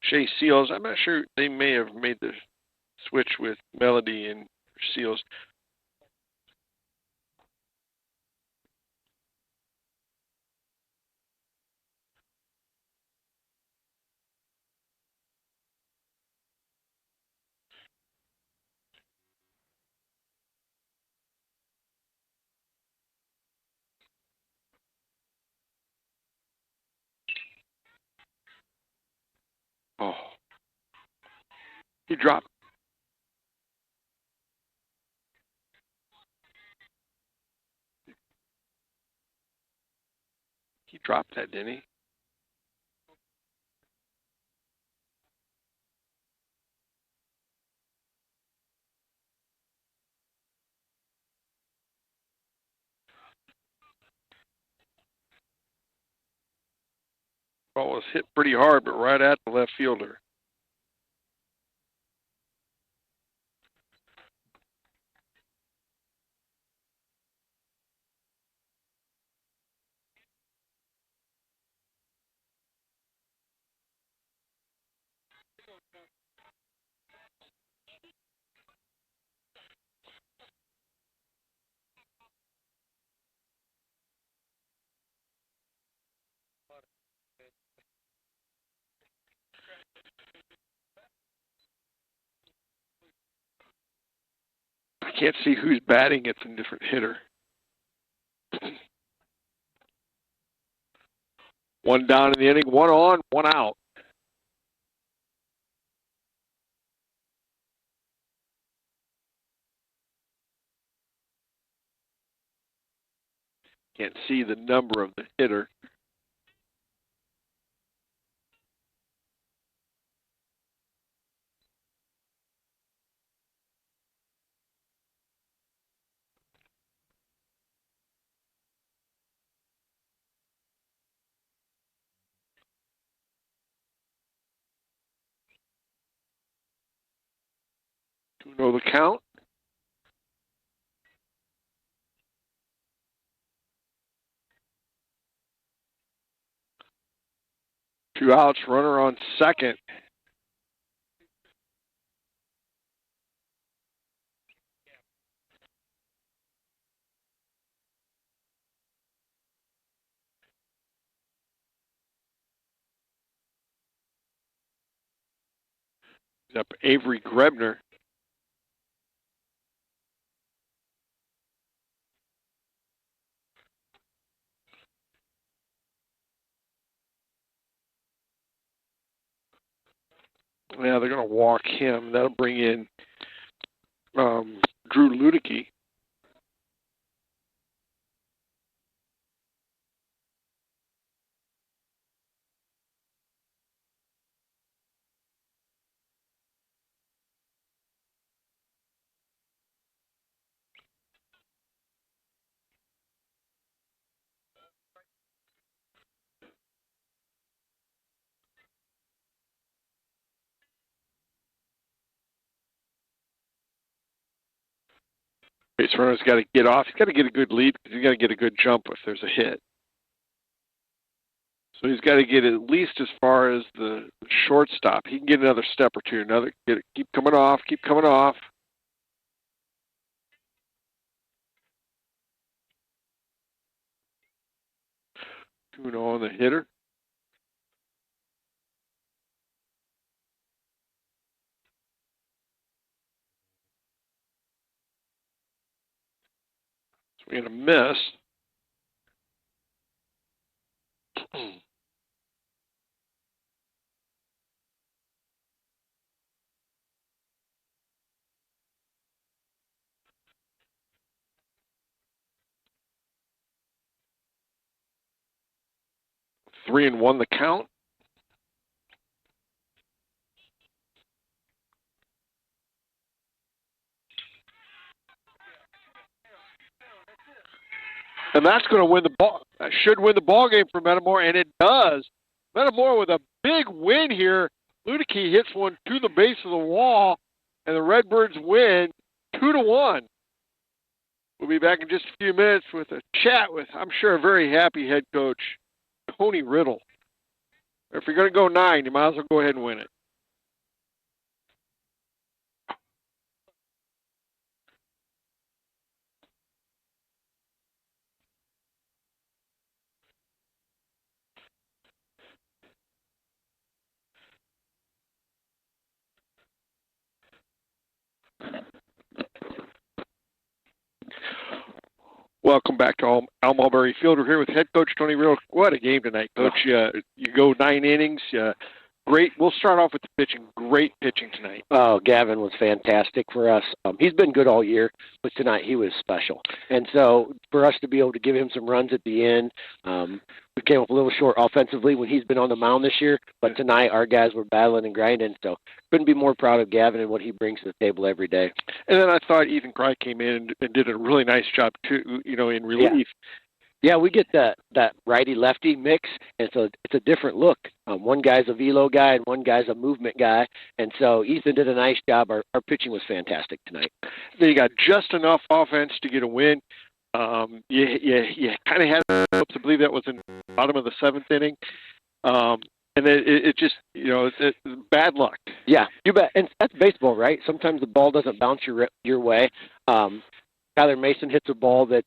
Shea Seals. I'm not sure, they may have made the switch with Melody and Seals. Oh, he dropped. He dropped that, didn't he? Ball was hit pretty hard, but right at the left fielder. I can't see who's batting. It's a different hitter. 1 down in the inning, 1 on, 1 out. Can't see the number of the hitter. Do you know the count? 2 outs, runner on second. Up Avery Grebner. Yeah, they're going to walk him. That'll bring in Drew Ludicky. Base runner's got to get off. He's got to get a good lead because he's got to get a good jump if there's a hit. So he's got to get at least as far as the shortstop. He can get another step or two. Keep coming off. Keep coming off. 2-0 on the hitter. Swing and a miss. Three and one the count. And that's going to win the ball. Should win the ball game for Metamora, and it does. Metamora with a big win here. Ludicky hits one to the base of the wall, and the Redbirds win 2-1. We'll be back in just a few minutes with a chat with, I'm sure, a very happy head coach, Tony Riddle. If you're going to go 9, you might as well go ahead and win it. Welcome back to Al Mulberry Field. We're here with head coach Tony Riddle. What a game tonight, Coach. You go 9 innings. Great. We'll start off with the pitching. Great pitching tonight. Oh, Gavin was fantastic for us. He's been good all year, but tonight he was special. And so for us to be able to give him some runs at the end, we came up a little short offensively when he's been on the mound this year, but tonight our guys were battling and grinding, so couldn't be more proud of Gavin and what he brings to the table every day. And then I thought Ethan Cry came in and did a really nice job, too, in relief. Yeah, we get that righty-lefty mix, and so it's a different look. One guy's a velo guy and one guy's a movement guy, and so Ethan did a nice job. Our pitching was fantastic tonight. Then you got just enough offense to get a win. You kind of had hopes to believe that was in the bottom of the 7th inning. And then it just, it's bad luck. Yeah, you bet. And that's baseball, right? Sometimes the ball doesn't bounce your way. Tyler Mason hits a ball that's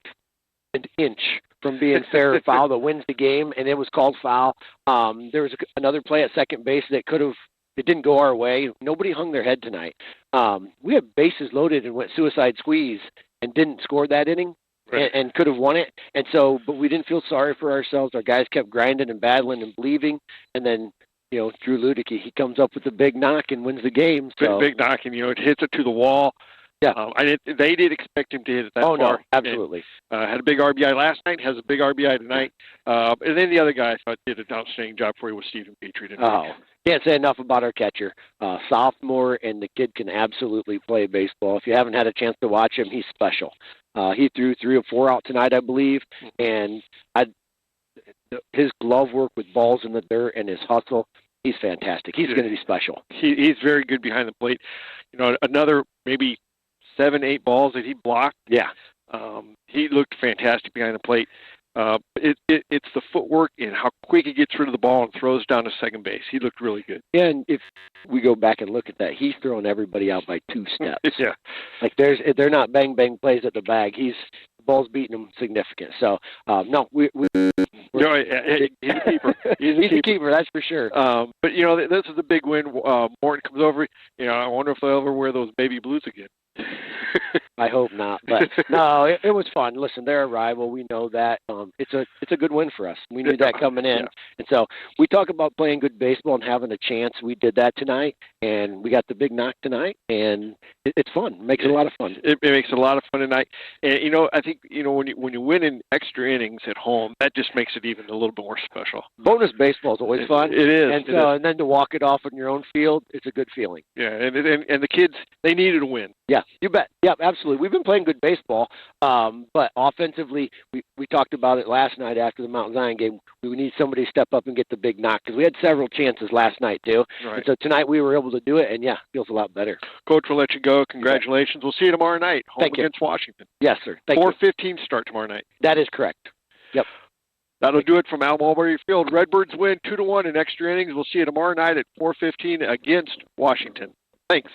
an inch from being fair or foul that wins the game, and it was called foul. There was another play at second base that it didn't go our way. Nobody hung their head tonight. We had bases loaded and went suicide squeeze and didn't score that inning. Right. And could have won it. And so, but we didn't feel sorry for ourselves. Our guys kept grinding and battling and believing. And then, Drew Ludicky, he comes up with a big knock and wins the game. So. Big knock, and, it hits it to the wall. Yeah. They did expect him to hit it that far. Oh, no, absolutely. And, had a big RBI last night, has a big RBI tonight. And then the other guy I thought did an outstanding job for you was Stephen Petrie tonight. Oh, can't say enough about our catcher. Sophomore, and the kid can absolutely play baseball. If you haven't had a chance to watch him, he's special. He threw 3 or 4 out tonight, I believe, and his glove work with balls in the dirt and his hustle, he's fantastic. He's going to be special. He's very good behind the plate. Another maybe 7, 8 balls that he blocked. Yeah. He looked fantastic behind the plate. It's the footwork and how quick he gets rid of the ball and throws down to second base. He looked really good. Yeah, and if we go back and look at that, he's throwing everybody out by 2 steps. Yeah. Like they're not bang plays at the bag. The ball's beating him significant. So no, he's a keeper. He's a keeper, that's for sure. But this is a big win. Morton comes over. I wonder if they'll ever wear those baby blues again. I hope not. But no, it was fun. Listen, they're a rival. We know that. It's a good win for us. We knew that coming in. Yeah. And so we talk about playing good baseball and having a chance. We did that tonight, and we got the big knock tonight, and it's fun. It makes it a lot of fun. It makes it a lot of fun tonight. And, I think, when you win in extra innings at home, that just makes it even a little bit more special. Bonus baseball is always fun. It is. And then to walk it off on your own field, it's a good feeling. Yeah, and the kids, they needed a win. Yeah, you bet. Yeah, absolutely. We've been playing good baseball, but offensively, we talked about it last night after the Mount Zion game. We need somebody to step up and get the big knock because we had several chances last night, too. Right. And so tonight we were able to do it, and, yeah, feels a lot better. Coach, we'll let you go. Congratulations. We'll see you tomorrow night, home against Washington. Yes, sir. Thank you. 4:15 start tomorrow night. That is correct. Yep. That'll do it from Al Mulberry Field. Redbirds win 2-1 in extra innings. We'll see you tomorrow night at 4:15 against Washington. Thanks.